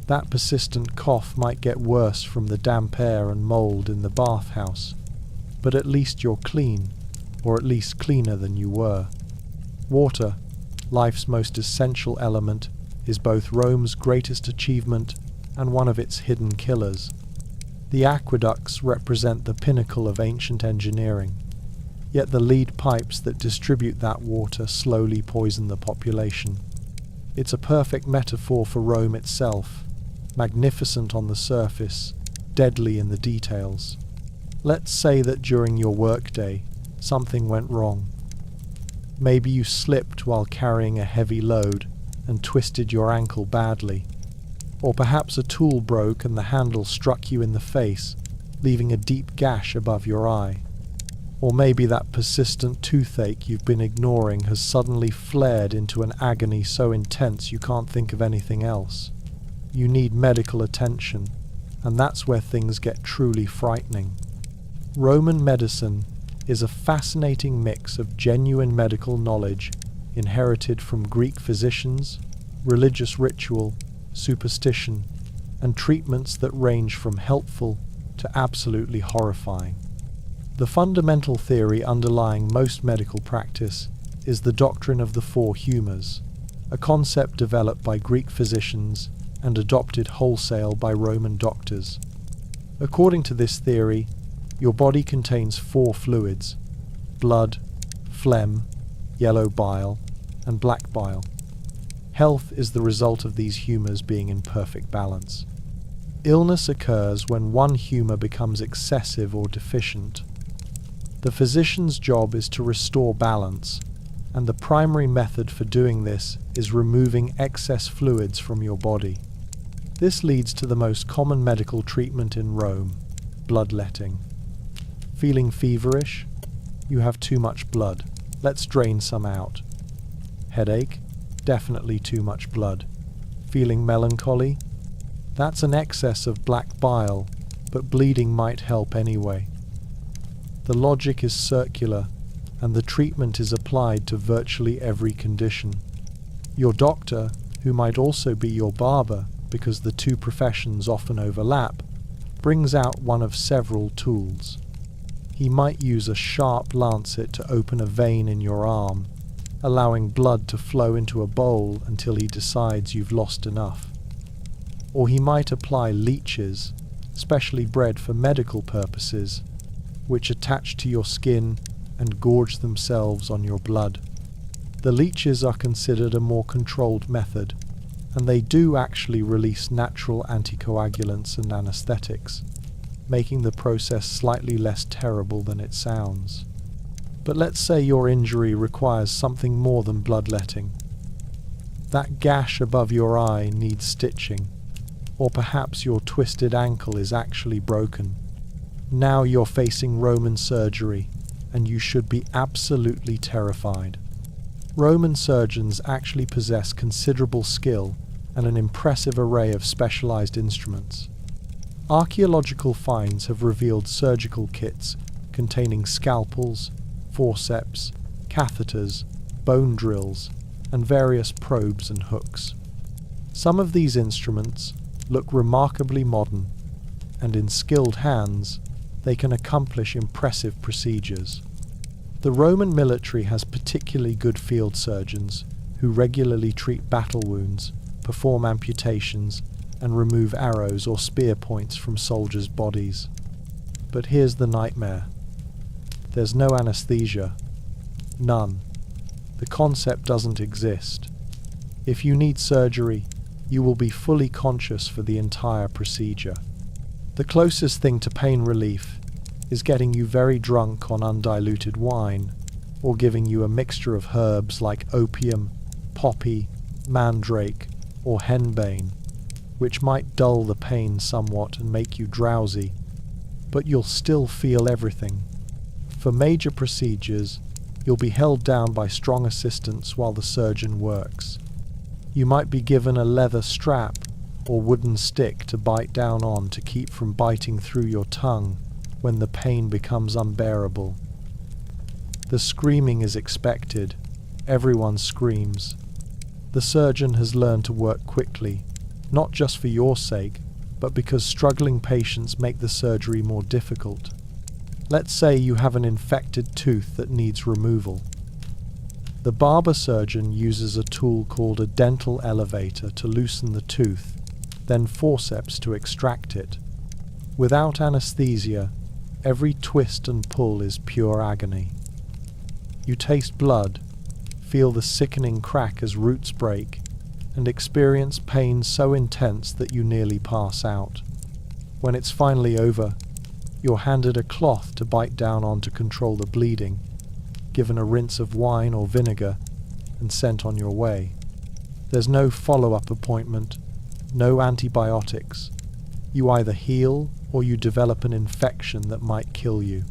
[SPEAKER 1] That persistent cough might get worse from the damp air and mold in the bathhouse, but at least you're clean, or at least cleaner than you were. Water, life's most essential element, is both Rome's greatest achievement and one of its hidden killers. The aqueducts represent the pinnacle of ancient engineering, yet the lead pipes that distribute that water slowly poison the population. It's a perfect metaphor for Rome itself, magnificent on the surface, deadly in the details. Let's say that during your workday, something went wrong. Maybe you slipped while carrying a heavy load and twisted your ankle badly. Or perhaps a tool broke and the handle struck you in the face, leaving a deep gash above your eye. Or maybe that persistent toothache you've been ignoring has suddenly flared into an agony so intense you can't think of anything else. You need medical attention, and that's where things get truly frightening. Roman medicine is a fascinating mix of genuine medical knowledge inherited from Greek physicians, religious ritual, superstition, and treatments that range from helpful to absolutely horrifying. The fundamental theory underlying most medical practice is the doctrine of the four humours, a concept developed by Greek physicians and adopted wholesale by Roman doctors. According to this theory, your body contains four fluids: blood, phlegm, yellow bile, and black bile. Health is the result of these humours being in perfect balance. Illness occurs when one humour becomes excessive or deficient. The physician's job is to restore balance, and the primary method for doing this is removing excess fluids from your body. This leads to the most common medical treatment in Rome: bloodletting. Feeling feverish? You have too much blood. Let's drain some out. Headache? Definitely too much blood. Feeling melancholy? That's an excess of black bile, but bleeding might help anyway. The logic is circular, and the treatment is applied to virtually every condition. Your doctor, who might also be your barber, because the two professions often overlap, brings out one of several tools. He might use a sharp lancet to open a vein in your arm, allowing blood to flow into a bowl until he decides you've lost enough. Or he might apply leeches, specially bred for medical purposes, which attach to your skin and gorge themselves on your blood. The leeches are considered a more controlled method, and they do actually release natural anticoagulants and anesthetics, making the process slightly less terrible than it sounds. But let's say your injury requires something more than bloodletting. That gash above your eye needs stitching, or perhaps your twisted ankle is actually broken. Now you're facing Roman surgery, and you should be absolutely terrified. Roman surgeons actually possess considerable skill and an impressive array of specialized instruments. Archaeological finds have revealed surgical kits containing scalpels, forceps, catheters, bone drills, and various probes and hooks. Some of these instruments look remarkably modern, and in skilled hands, they can accomplish impressive procedures. The Roman military has particularly good field surgeons who regularly treat battle wounds, perform amputations, and remove arrows or spear points from soldiers' bodies. But here's the nightmare. There's no anesthesia. None. The concept doesn't exist. If you need surgery, you will be fully conscious for the entire procedure. The closest thing to pain relief is getting you very drunk on undiluted wine, or giving you a mixture of herbs like opium, poppy, mandrake, or henbane, which might dull the pain somewhat and make you drowsy, but you'll still feel everything. For major procedures, you'll be held down by strong assistants while the surgeon works. You might be given a leather strap or wooden stick to bite down on to keep from biting through your tongue when the pain becomes unbearable. The screaming is expected. Everyone screams. The surgeon has learned to work quickly, not just for your sake, but because struggling patients make the surgery more difficult. Let's say you have an infected tooth that needs removal. The barber surgeon uses a tool called a dental elevator to loosen the tooth, then forceps to extract it. Without anesthesia, every twist and pull is pure agony. You taste blood, feel the sickening crack as roots break, and experience pain so intense that you nearly pass out. When it's finally over, you're handed a cloth to bite down on to control the bleeding, given a rinse of wine or vinegar, and sent on your way. There's no follow-up appointment, no antibiotics. You either heal or you develop an infection that might kill you.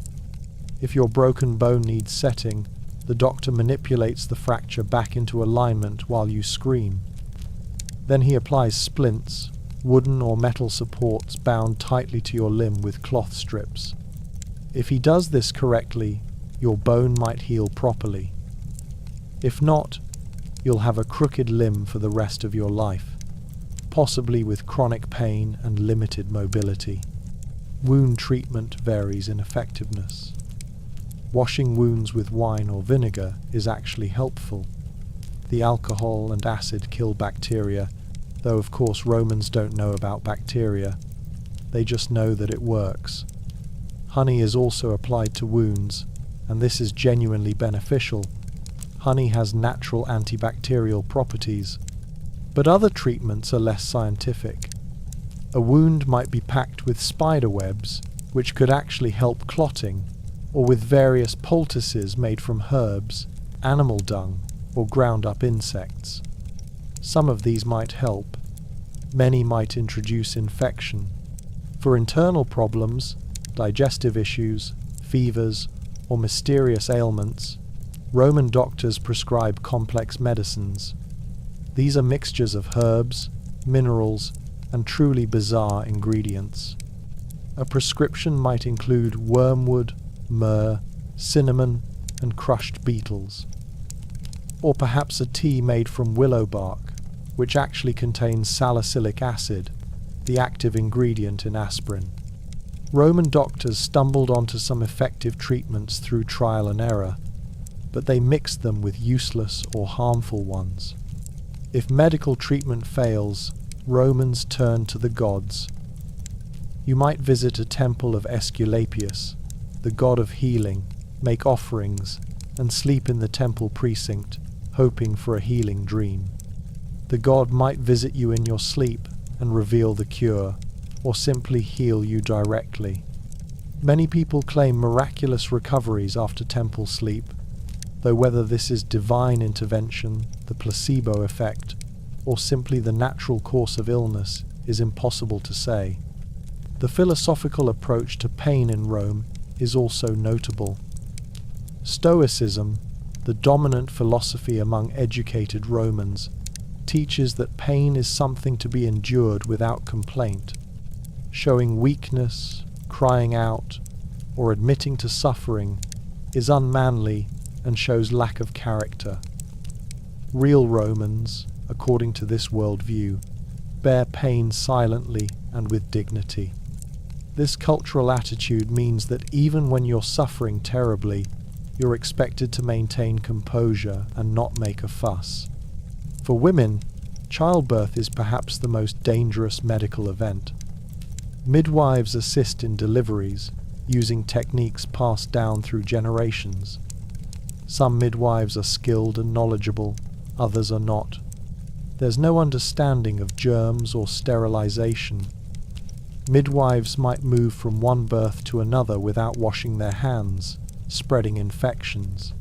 [SPEAKER 1] If your broken bone needs setting, the doctor manipulates the fracture back into alignment while you scream. Then he applies splints, wooden or metal supports bound tightly to your limb with cloth strips. If he does this correctly, your bone might heal properly. If not, you'll have a crooked limb for the rest of your life, possibly with chronic pain and limited mobility. Wound treatment varies in effectiveness. Washing wounds with wine or vinegar is actually helpful. The alcohol and acid kill bacteria, though of course Romans don't know about bacteria. They just know that it works. Honey is also applied to wounds, and this is genuinely beneficial. Honey has natural antibacterial properties, but other treatments are less scientific. A wound might be packed with spider webs, which could actually help clotting, or with various poultices made from herbs, animal dung, or ground-up insects. Some of these might help. Many might introduce infection. For internal problems, digestive issues, fevers, or mysterious ailments, Roman doctors prescribe complex medicines. These are mixtures of herbs, minerals, and truly bizarre ingredients. A prescription might include wormwood, myrrh, cinnamon, and crushed beetles. Or perhaps a tea made from willow bark, which actually contains salicylic acid, the active ingredient in aspirin. Roman doctors stumbled onto some effective treatments through trial and error, but they mixed them with useless or harmful ones. If medical treatment fails, Romans turned to the gods. You might visit a temple of Aesculapius, the god of healing, make offerings, and sleep in the temple precinct, hoping for a healing dream. The god might visit you in your sleep and reveal the cure, or simply heal you directly. Many people claim miraculous recoveries after temple sleep, though whether this is divine intervention, the placebo effect, or simply the natural course of illness is impossible to say. The philosophical approach to pain in Rome is also notable. Stoicism, the dominant philosophy among educated Romans, teaches that pain is something to be endured without complaint. Showing weakness, crying out, or admitting to suffering is unmanly and shows lack of character. Real Romans, according to this worldview, bear pain silently and with dignity. This cultural attitude means that even when you're suffering terribly, you're expected to maintain composure and not make a fuss. For women, childbirth is perhaps the most dangerous medical event. Midwives assist in deliveries, using techniques passed down through generations. Some midwives are skilled and knowledgeable, others are not. There's no understanding of germs or sterilization. Midwives might move from one birth to another without washing their hands, spreading infections.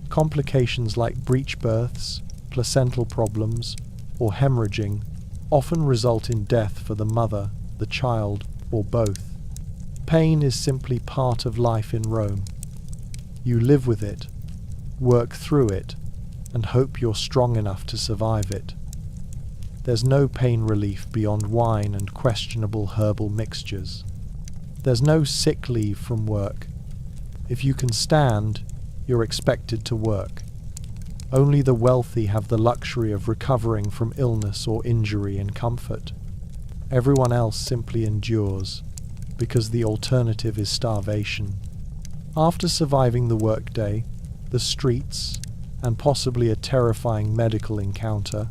[SPEAKER 1] Complications like breech births, placental problems, or hemorrhaging often result in death for the mother, the child, or both. Pain is simply part of life in Rome. You live with it, work through it, and hope you're strong enough to survive it. There's no pain relief beyond wine and questionable herbal mixtures. There's no sick leave from work. If you can stand, you're expected to work. Only the wealthy have the luxury of recovering from illness or injury in comfort. Everyone else simply endures, because the alternative is starvation. After surviving the workday, the streets, and possibly a terrifying medical encounter,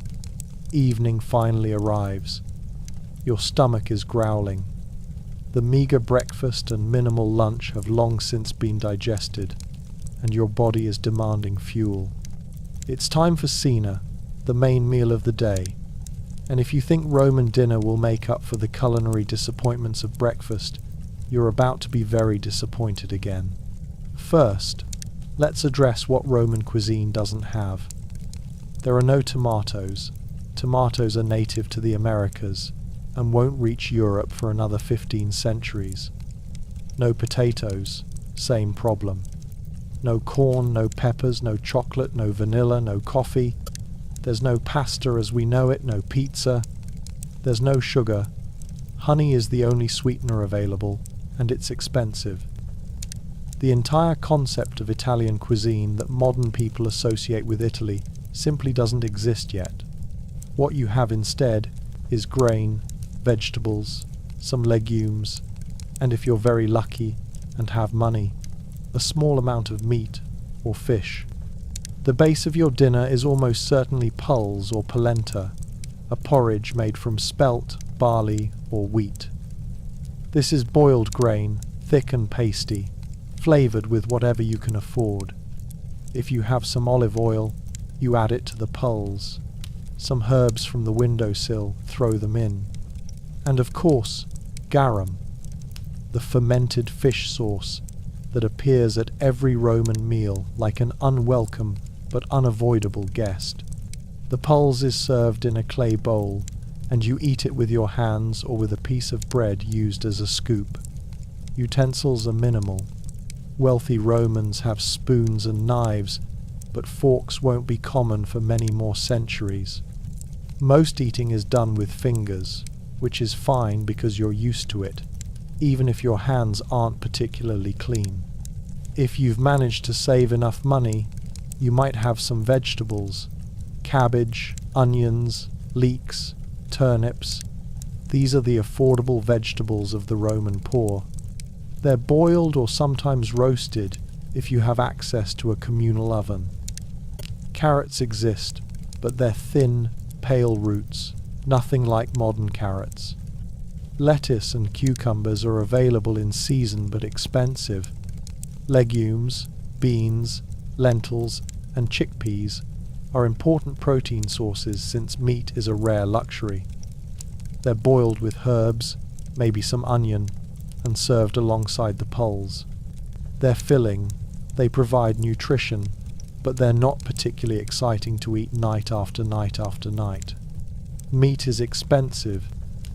[SPEAKER 1] evening finally arrives. Your stomach is growling. The meager breakfast and minimal lunch have long since been digested, and your body is demanding fuel. It's time for cena, the main meal of the day, and if you think Roman dinner will make up for the culinary disappointments of breakfast, you're about to be very disappointed again. First, let's address what Roman cuisine doesn't have. There are no tomatoes. Tomatoes are native to the Americas and won't reach Europe for another 15 centuries. No potatoes, same problem. No corn, no peppers, no chocolate, no vanilla, no coffee. There's no pasta as we know it, no pizza. There's no sugar. Honey is the only sweetener available, and it's expensive. The entire concept of Italian cuisine that modern people associate with Italy simply doesn't exist yet. What you have instead is grain, vegetables, some legumes, and if you're very lucky and have money, a small amount of meat or fish. The base of your dinner is almost certainly pulse or polenta, a porridge made from spelt, barley, or wheat. This is boiled grain, thick and pasty, flavoured with whatever you can afford. If you have some olive oil, you add it to the pulse. Some herbs from the windowsill, throw them in. And of course, garum, the fermented fish sauce that appears at every Roman meal like an unwelcome but unavoidable guest. The pulse is served in a clay bowl, and you eat it with your hands or with a piece of bread used as a scoop. Utensils are minimal. Wealthy Romans have spoons and knives, but forks won't be common for many more centuries. Most eating is done with fingers, which is fine because you're used to it, even if your hands aren't particularly clean. If you've managed to save enough money, you might have some vegetables: cabbage, onions, leeks, turnips. These are the affordable vegetables of the Roman poor. They're boiled or sometimes roasted if you have access to a communal oven. Carrots exist, but they're thin, pale roots, nothing like modern carrots. Lettuce and cucumbers are available in season but expensive. Legumes, beans, lentils, and chickpeas are important protein sources since meat is a rare luxury. They're boiled with herbs, maybe some onion, and served alongside the pulse. They're filling, they provide nutrition, but they're not particularly exciting to eat night after night after night. Meat is expensive,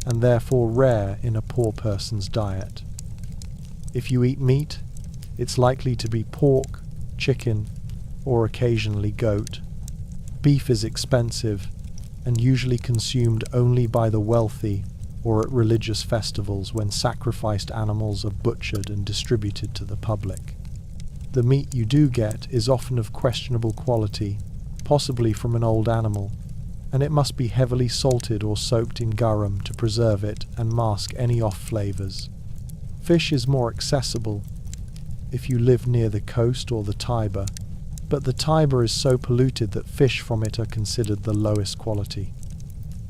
[SPEAKER 1] and therefore rare in a poor person's diet. If you eat meat, it's likely to be pork, chicken, or occasionally goat. Beef is expensive, and usually consumed only by the wealthy or at religious festivals when sacrificed animals are butchered and distributed to the public. The meat you do get is often of questionable quality, possibly from an old animal, and it must be heavily salted or soaked in garum to preserve it and mask any off flavors. Fish is more accessible if you live near the coast or the Tiber, but the Tiber is so polluted that fish from it are considered the lowest quality.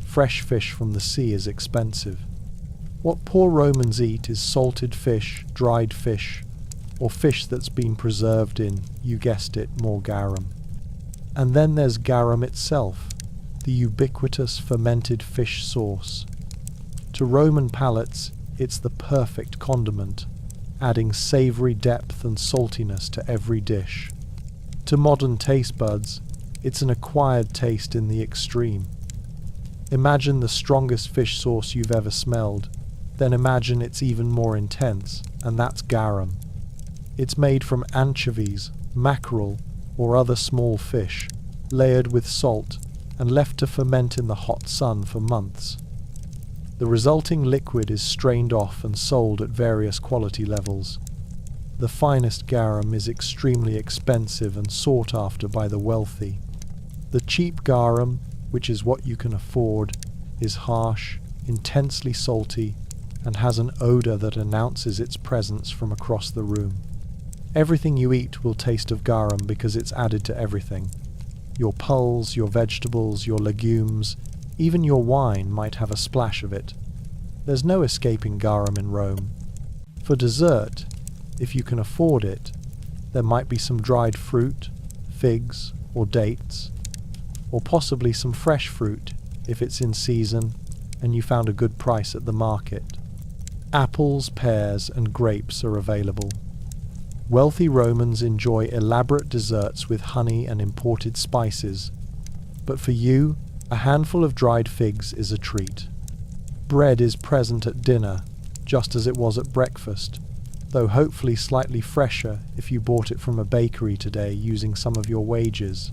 [SPEAKER 1] Fresh fish from the sea is expensive. What poor Romans eat is salted fish, dried fish, or fish that's been preserved in, you guessed it, more garum. And then there's garum itself, the ubiquitous fermented fish sauce. To Roman palates, it's the perfect condiment, adding savory depth and saltiness to every dish. To modern taste buds, it's an acquired taste in the extreme. Imagine the strongest fish sauce you've ever smelled, then imagine it's even more intense, and that's garum. It's made from anchovies, mackerel, or other small fish, layered with salt, and left to ferment in the hot sun for months. The resulting liquid is strained off and sold at various quality levels. The finest garum is extremely expensive and sought after by the wealthy. The cheap garum, which is what you can afford, is harsh, intensely salty, and has an odor that announces its presence from across the room. Everything you eat will taste of garum because it's added to everything. Your pulse, your vegetables, your legumes, even your wine might have a splash of it. There's no escaping garum in Rome. For dessert, if you can afford it, there might be some dried fruit, figs, or dates, or possibly some fresh fruit if it's in season and you found a good price at the market. Apples, pears, and grapes are available. Wealthy Romans enjoy elaborate desserts with honey and imported spices, but for you, a handful of dried figs is a treat. Bread is present at dinner, just as it was at breakfast, though hopefully slightly fresher if you bought it from a bakery today using some of your wages.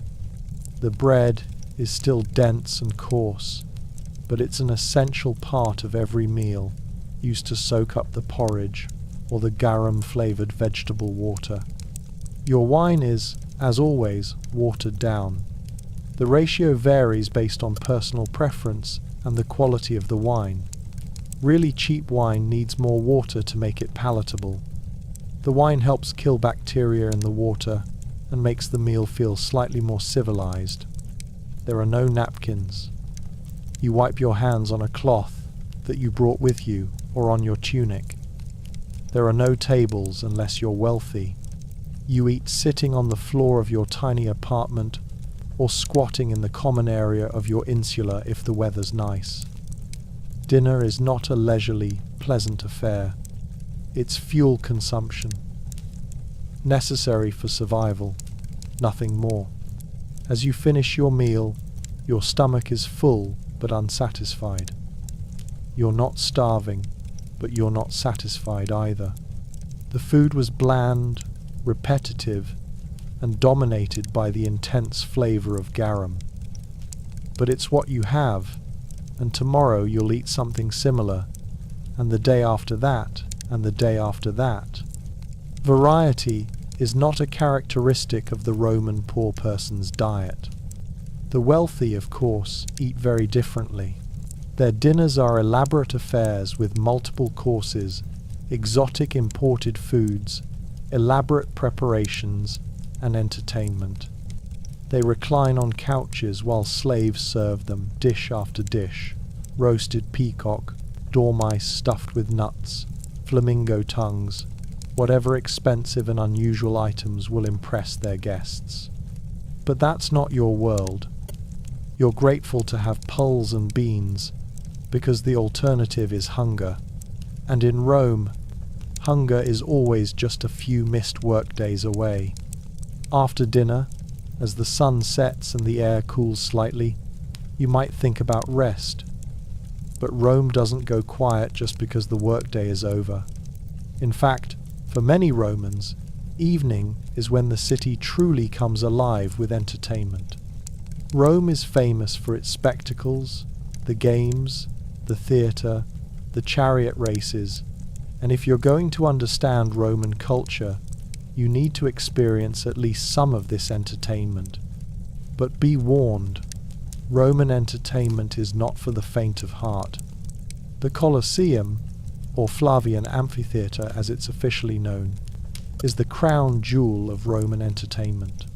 [SPEAKER 1] The bread is still dense and coarse, but it's an essential part of every meal, used to soak up the porridge or the garum-flavored vegetable water. Your wine is, as always, watered down. The ratio varies based on personal preference and the quality of the wine. Really cheap wine needs more water to make it palatable. The wine helps kill bacteria in the water and makes the meal feel slightly more civilized. There are no napkins. You wipe your hands on a cloth that you brought with you or on your tunic. There are no tables unless you're wealthy. You eat sitting on the floor of your tiny apartment or squatting in the common area of your insula if the weather's nice. Dinner is not a leisurely, pleasant affair. It's fuel consumption. Necessary for survival, nothing more. As you finish your meal, your stomach is full but unsatisfied. You're not starving, but you're not satisfied either. The food was bland, repetitive, and dominated by the intense flavor of garum. But it's what you have, and tomorrow you'll eat something similar, and the day after that, and the day after that. Variety is not a characteristic of the Roman poor person's diet. The wealthy, of course, eat very differently. Their dinners are elaborate affairs with multiple courses, exotic imported foods, elaborate preparations, and entertainment. They recline on couches while slaves serve them dish after dish: roasted peacock, dormice stuffed with nuts, flamingo tongues, whatever expensive and unusual items will impress their guests. But that's not your world. You're grateful to have pulse and beans, because the alternative is hunger. And in Rome, hunger is always just a few missed workdays away. After dinner, as the sun sets and the air cools slightly, you might think about rest. But Rome doesn't go quiet just because the workday is over. In fact, for many Romans, evening is when the city truly comes alive with entertainment. Rome is famous for its spectacles, the games, the theatre, the chariot races, and if you're going to understand Roman culture, you need to experience at least some of this entertainment. But be warned, Roman entertainment is not for the faint of heart. The Colosseum, or Flavian Amphitheatre as it's officially known, is the crown jewel of Roman entertainment.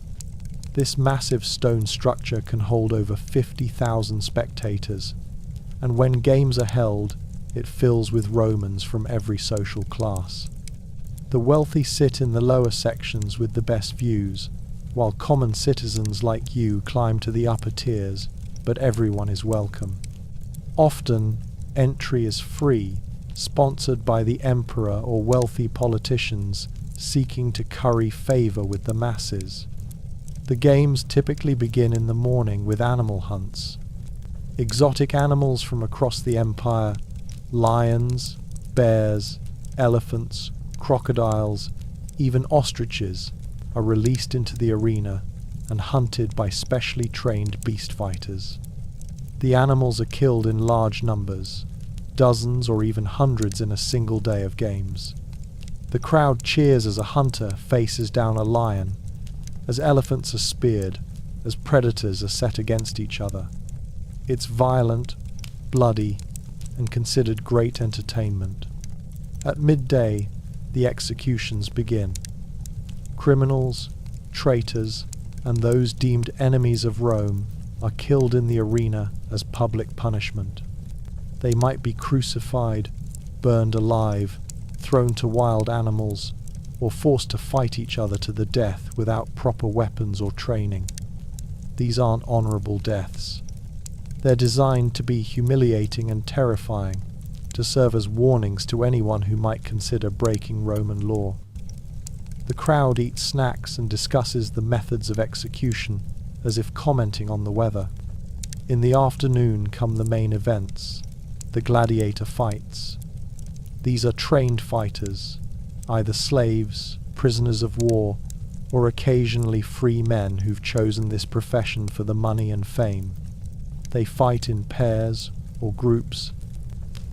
[SPEAKER 1] This massive stone structure can hold over 50,000 spectators, and when games are held, it fills with Romans from every social class. The wealthy sit in the lower sections with the best views, while common citizens like you climb to the upper tiers, but everyone is welcome. Often, entry is free, sponsored by the emperor or wealthy politicians seeking to curry favor with the masses. The games typically begin in the morning with animal hunts. Exotic animals from across the empire, lions, bears, elephants, crocodiles, even ostriches, are released into the arena and hunted by specially trained beast fighters. The animals are killed in large numbers, dozens or even hundreds in a single day of games. The crowd cheers as a hunter faces down a lion, as elephants are speared, as predators are set against each other. It's violent, bloody, and considered great entertainment. At midday, the executions begin. Criminals, traitors, and those deemed enemies of Rome are killed in the arena as public punishment. They might be crucified, burned alive, thrown to wild animals, or forced to fight each other to the death without proper weapons or training. These aren't honorable deaths. They're designed to be humiliating and terrifying, to serve as warnings to anyone who might consider breaking Roman law. The crowd eats snacks and discusses the methods of execution, as if commenting on the weather. In the afternoon come the main events, the gladiator fights. These are trained fighters, either slaves, prisoners of war, or occasionally free men who've chosen this profession for the money and fame. They fight in pairs or groups,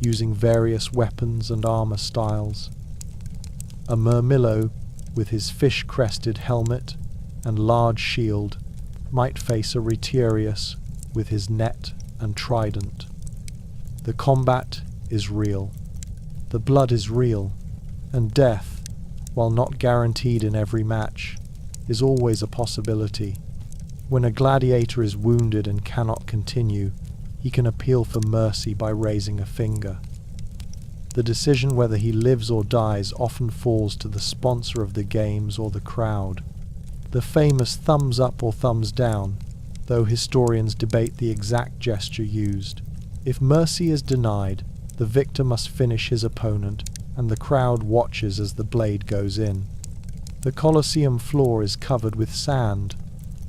[SPEAKER 1] using various weapons and armor styles. A murmillo, with his fish-crested helmet and large shield, might face a retiarius with his net and trident. The combat is real. The blood is real, and death, while not guaranteed in every match, is always a possibility. When a gladiator is wounded and cannot continue, he can appeal for mercy by raising a finger. The decision whether he lives or dies often falls to the sponsor of the games or the crowd. The famous thumbs up or thumbs down, though historians debate the exact gesture used. If mercy is denied, the victor must finish his opponent, and the crowd watches as the blade goes in. The Colosseum floor is covered with sand.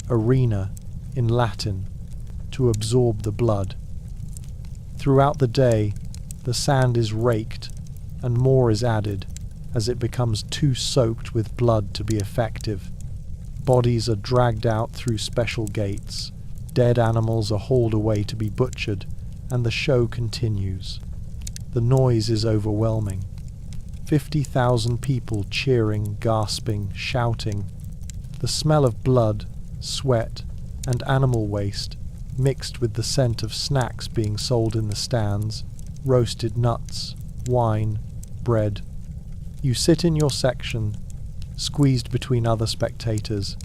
[SPEAKER 1] Arena in Latin, to absorb the blood. Throughout the day, the sand is raked and more is added as it becomes too soaked with blood to be effective. Bodies are dragged out through special gates, dead animals are hauled away to be butchered, and the show continues. The noise is overwhelming. 50,000 people cheering, gasping, shouting. The smell of blood, sweat, and animal waste, mixed with the scent of snacks being sold in the stands, roasted nuts, wine, bread. You sit in your section, squeezed between other spectators,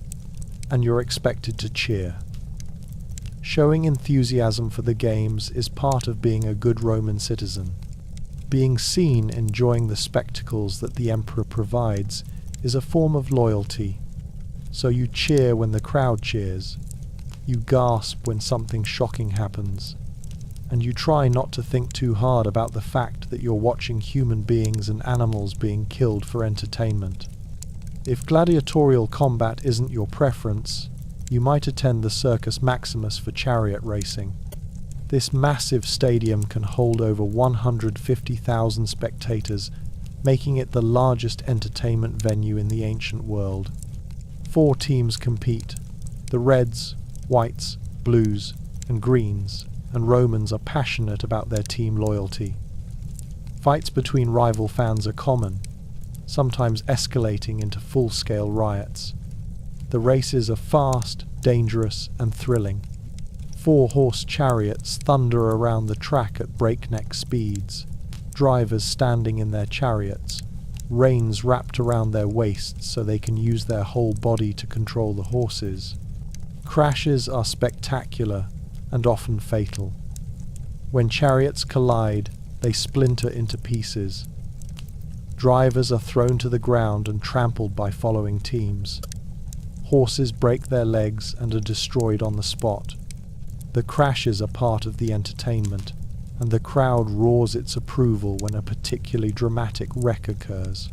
[SPEAKER 1] and you're expected to cheer. Showing enthusiasm for the games is part of being a good Roman citizen. Being seen enjoying the spectacles that the emperor provides is a form of loyalty. So you cheer when the crowd cheers, you gasp when something shocking happens, and you try not to think too hard about the fact that you're watching human beings and animals being killed for entertainment. If gladiatorial combat isn't your preference, you might attend the Circus Maximus for chariot racing. This massive stadium can hold over 150,000 spectators, making it the largest entertainment venue in the ancient world. 4 teams compete. The Reds, Whites, Blues, and Greens, and Romans are passionate about their team loyalty. Fights between rival fans are common, sometimes escalating into full-scale riots. The races are fast, dangerous, and thrilling. 4-horse chariots thunder around the track at breakneck speeds, drivers standing in their chariots, reins wrapped around their waists so they can use their whole body to control the horses. Crashes are spectacular and often fatal. When chariots collide, they splinter into pieces. Drivers are thrown to the ground and trampled by following teams. Horses break their legs and are destroyed on the spot. The crashes are part of the entertainment, and the crowd roars its approval when a particularly dramatic wreck occurs.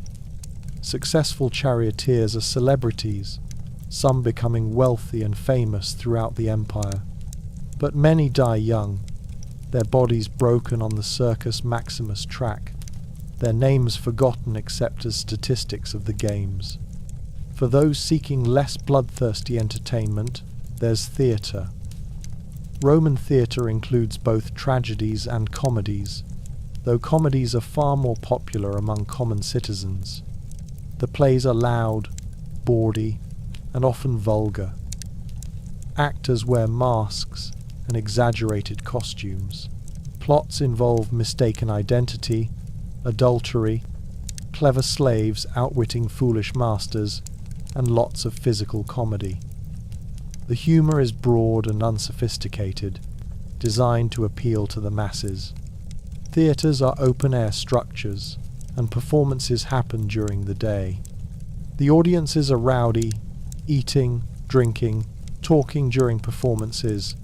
[SPEAKER 1] Successful charioteers are celebrities, some becoming wealthy and famous throughout the empire. But many die young, their bodies broken on the Circus Maximus track, their names forgotten except as statistics of the games. For those seeking less bloodthirsty entertainment, there's theatre. Roman theatre includes both tragedies and comedies, though comedies are far more popular among common citizens. The plays are loud, bawdy, and often vulgar. Actors wear masks and exaggerated costumes. Plots involve mistaken identity, adultery, clever slaves outwitting foolish masters, and lots of physical comedy. The humour is broad and unsophisticated, designed to appeal to the masses. Theatres are open-air structures, and performances happen during the day. The audiences are rowdy, eating, drinking, talking during performances,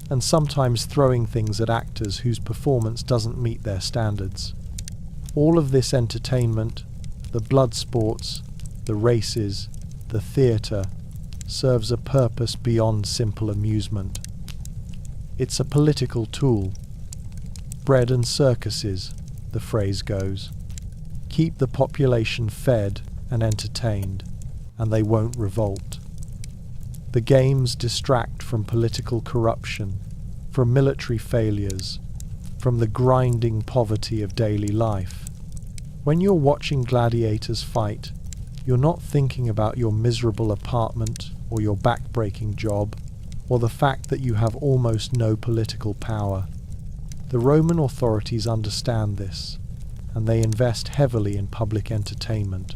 [SPEAKER 1] and sometimes throwing things at actors whose performance doesn't meet their standards. All of this entertainment, the blood sports, the races, the theatre, serves a purpose beyond simple amusement. It's a political tool. Bread and circuses, the phrase goes. Keep the population fed and entertained, and they won't revolt. The games distract from political corruption, from military failures, from the grinding poverty of daily life. When you're watching gladiators fight, you're not thinking about your miserable apartment or your back-breaking job, or the fact that you have almost no political power. The Roman authorities understand this, and they invest heavily in public entertainment.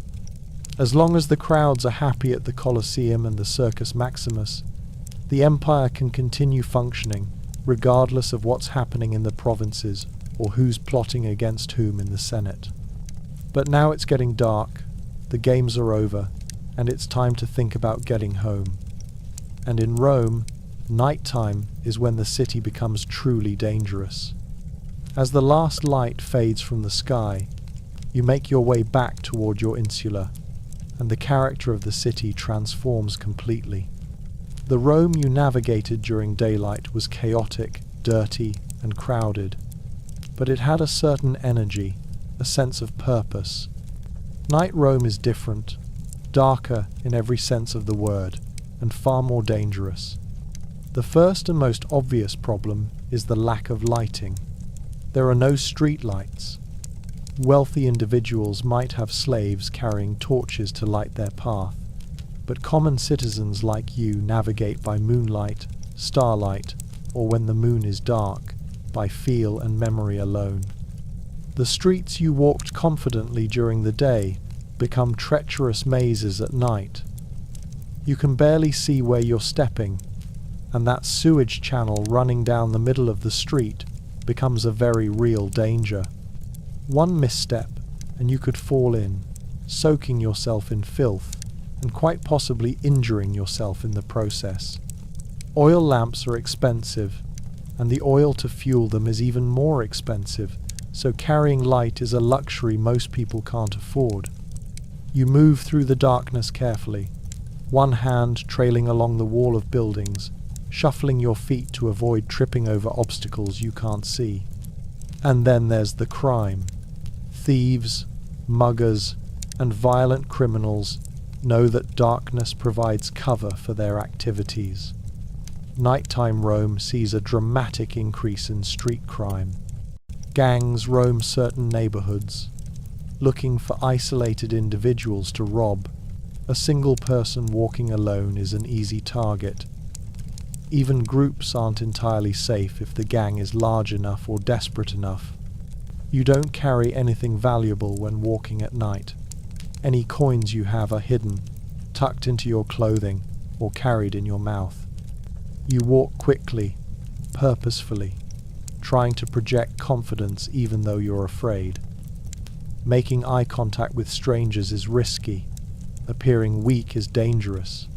[SPEAKER 1] As long as the crowds are happy at the Colosseum and the Circus Maximus, the empire can continue functioning regardless of what's happening in the provinces or who's plotting against whom in the Senate. But now it's getting dark, the games are over, and it's time to think about getting home. And in Rome, nighttime is when the city becomes truly dangerous. As the last light fades from the sky, you make your way back toward your insula, and the character of the city transforms completely. The Rome you navigated during daylight was chaotic, dirty, and crowded, but it had a certain energy, a sense of purpose. Night Rome is different, darker in every sense of the word, and far more dangerous. The first and most obvious problem is the lack of lighting. There are no street lights. Wealthy individuals might have slaves carrying torches to light their path, but common citizens like you navigate by moonlight, starlight, or when the moon is dark, by feel and memory alone. The streets you walked confidently during the day become treacherous mazes at night. You can barely see where you're stepping, and that sewage channel running down the middle of the street becomes a very real danger. One misstep and you could fall in, soaking yourself in filth, and quite possibly injuring yourself in the process. Oil lamps are expensive, and the oil to fuel them is even more expensive, so carrying light is a luxury most people can't afford. You move through the darkness carefully, one hand trailing along the wall of buildings, shuffling your feet to avoid tripping over obstacles you can't see. And then there's the crime. Thieves, muggers, and violent criminals know that darkness provides cover for their activities. Nighttime Rome sees a dramatic increase in street crime. Gangs roam certain neighborhoods, looking for isolated individuals to rob. A single person walking alone is an easy target. Even groups aren't entirely safe if the gang is large enough or desperate enough. You don't carry anything valuable when walking at night. Any coins you have are hidden, tucked into your clothing, or carried in your mouth. You walk quickly, purposefully, trying to project confidence even though you're afraid. Making eye contact with strangers is risky. Appearing weak is dangerous.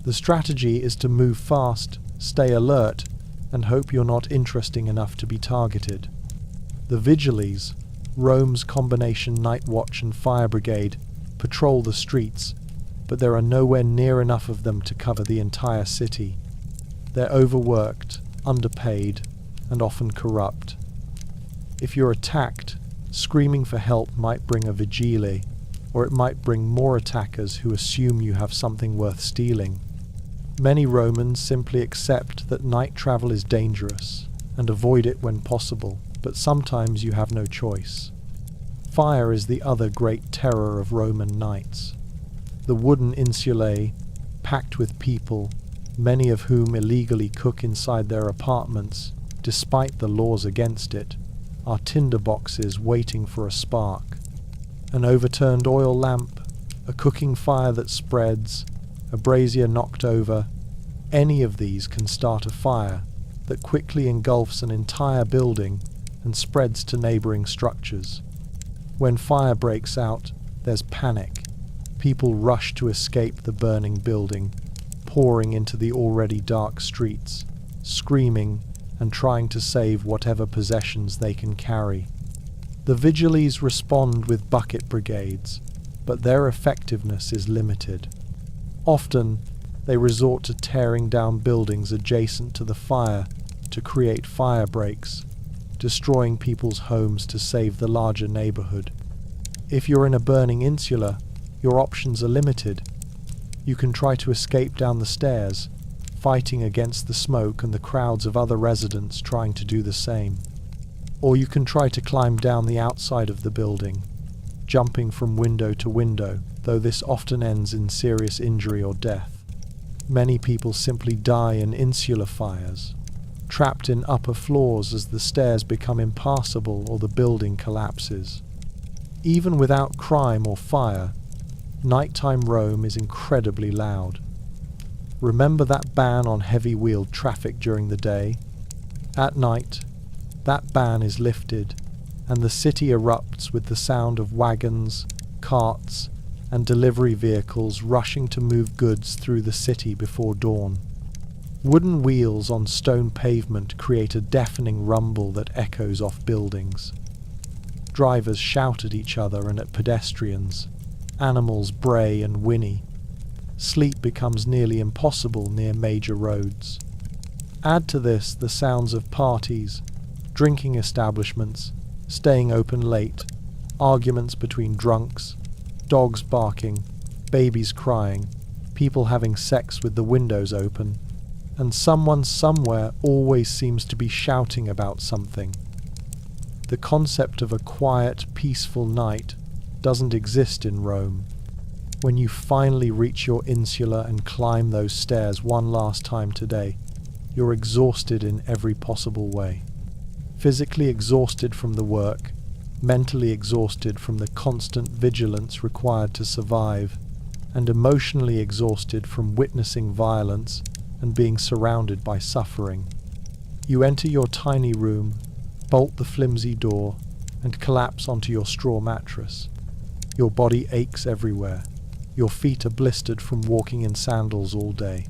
[SPEAKER 1] The strategy is to move fast, stay alert, and hope you're not interesting enough to be targeted. The Vigiles, Rome's combination night watch and fire brigade, patrol the streets, but there are nowhere near enough of them to cover the entire city. They're overworked, underpaid, and often corrupt. If you're attacked, screaming for help might bring a vigile, or it might bring more attackers who assume you have something worth stealing. Many Romans simply accept that night travel is dangerous and avoid it when possible, but sometimes you have no choice. Fire is the other great terror of Roman nights. The wooden insulae, packed with people, many of whom illegally cook inside their apartments, despite the laws against it, are tinderboxes waiting for a spark. An overturned oil lamp, a cooking fire that spreads, a brazier knocked over, any of these can start a fire that quickly engulfs an entire building and spreads to neighboring structures. When fire breaks out, there's panic. People rush to escape the burning building, pouring into the already dark streets, screaming and trying to save whatever possessions they can carry. The Vigiles respond with bucket brigades, but their effectiveness is limited. Often, they resort to tearing down buildings adjacent to the fire to create fire breaks, destroying people's homes to save the larger neighborhood. If you're in a burning insula, your options are limited. You can try to escape down the stairs, fighting against the smoke and the crowds of other residents trying to do the same. Or you can try to climb down the outside of the building, jumping from window to window, though this often ends in serious injury or death. Many people simply die in insular fires, trapped in upper floors as the stairs become impassable or the building collapses. Even without crime or fire, nighttime Rome is incredibly loud. Remember that ban on heavy-wheeled traffic during the day? At night, that ban is lifted, and the city erupts with the sound of wagons, carts, and delivery vehicles rushing to move goods through the city before dawn. Wooden wheels on stone pavement create a deafening rumble that echoes off buildings. Drivers shout at each other and at pedestrians. Animals bray and whinny. sleep becomes nearly impossible near major roads. Add to this the sounds of parties, drinking establishments, staying open late, arguments between drunks, dogs barking, babies crying, people having sex with the windows open, and someone somewhere always seems to be shouting about something. The concept of a quiet, peaceful night doesn't exist in Rome. When you finally reach your insula and climb those stairs one last time today, you're exhausted in every possible way. Physically exhausted from the work, mentally exhausted from the constant vigilance required to survive, and emotionally exhausted from witnessing violence and being surrounded by suffering. You enter your tiny room, bolt the flimsy door, and collapse onto your straw mattress. Your body aches everywhere. Your feet are blistered from walking in sandals all day.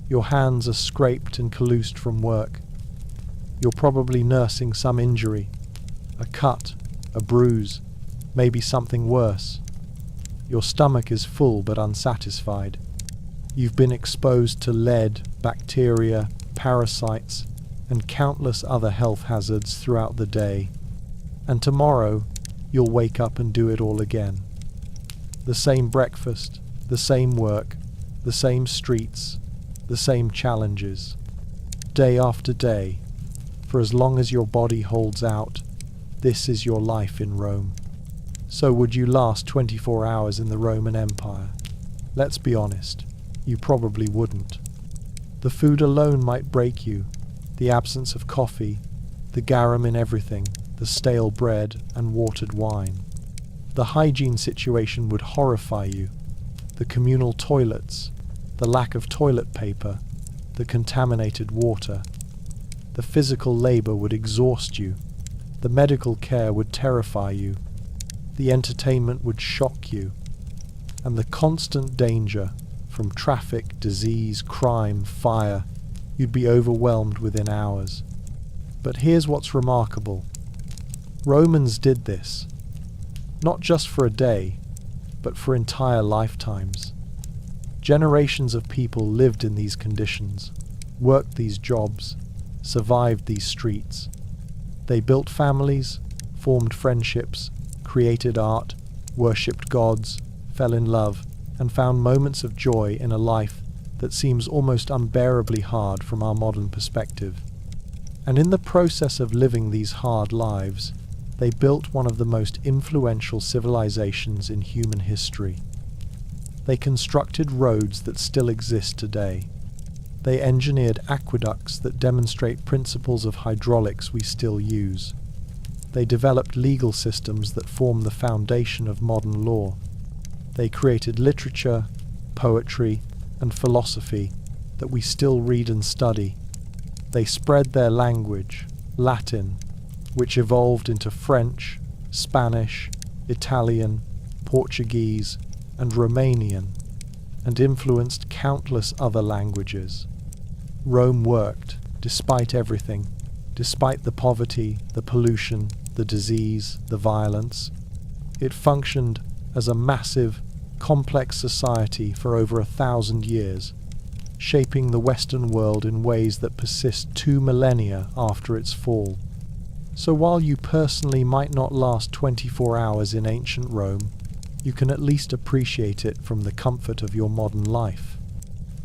[SPEAKER 1] Your hands are scraped and calloused from work. You're probably nursing some injury, a cut, a bruise, maybe something worse. Your stomach is full but unsatisfied. You've been exposed to lead, bacteria, parasites, and countless other health hazards throughout the day. And tomorrow, you'll wake up and do it all again. The same breakfast, the same work, the same streets, the same challenges. Day after day, for as long as your body holds out, this is your life in Rome. So would you last 24 hours in the Roman Empire? Let's be honest, you probably wouldn't. The food alone might break you, the absence of coffee, the garum in everything, the stale bread and watered wine. The hygiene situation would horrify you, the communal toilets, the lack of toilet paper, the contaminated water. The physical labor would exhaust you, the medical care would terrify you, the entertainment would shock you, and the constant danger from traffic, disease, crime, fire, you'd be overwhelmed within hours. But here's what's remarkable. Romans did this, not just for a day, but for entire lifetimes. Generations of people lived in these conditions, worked these jobs, survived these streets. They built families, formed friendships, created art, worshipped gods, fell in love, and found moments of joy in a life that seems almost unbearably hard from our modern perspective. And in the process of living these hard lives, they built one of the most influential civilizations in human history. They constructed roads that still exist today. They engineered aqueducts that demonstrate principles of hydraulics we still use. They developed legal systems that form the foundation of modern law. They created literature, poetry, and philosophy that we still read and study. They spread their language, Latin, which evolved into French, Spanish, Italian, Portuguese, and Romanian, and influenced countless other languages. Rome worked, despite everything, despite the poverty, the pollution, the disease, the violence. It functioned as a massive, complex society for over 1,000 years, shaping the Western world in ways that persist 2 millennia after its fall. So while you personally might not last 24 hours in ancient Rome, you can at least appreciate it from the comfort of your modern life.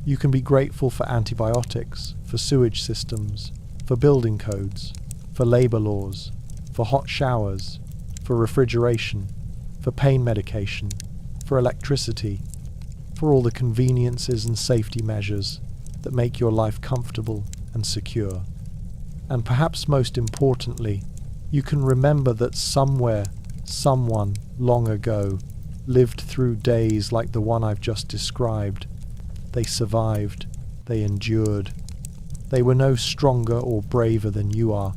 [SPEAKER 1] You can be grateful for antibiotics, for sewage systems, for building codes, for labor laws, for hot showers, for refrigeration, for pain medication, for electricity, for all the conveniences and safety measures that make your life comfortable and secure. And perhaps most importantly, you can remember that somewhere, someone long ago lived through days like the one I've just described. They survived, they endured. They were no stronger or braver than you are.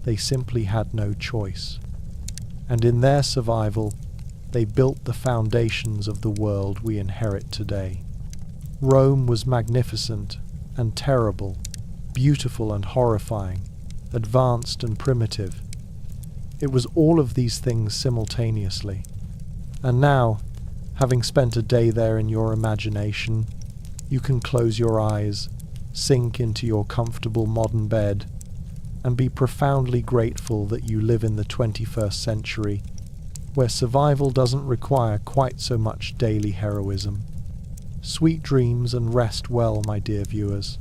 [SPEAKER 1] They simply had no choice. And in their survival, they built the foundations of the world we inherit today. Rome was magnificent and terrible, beautiful and horrifying, advanced and primitive. It was all of these things simultaneously. And now, Having spent a day there in your imagination, you can close your eyes, sink into your comfortable modern bed, and be profoundly grateful that you live in the 21st century, where survival doesn't require quite so much daily heroism. Sweet dreams and rest well, my dear viewers.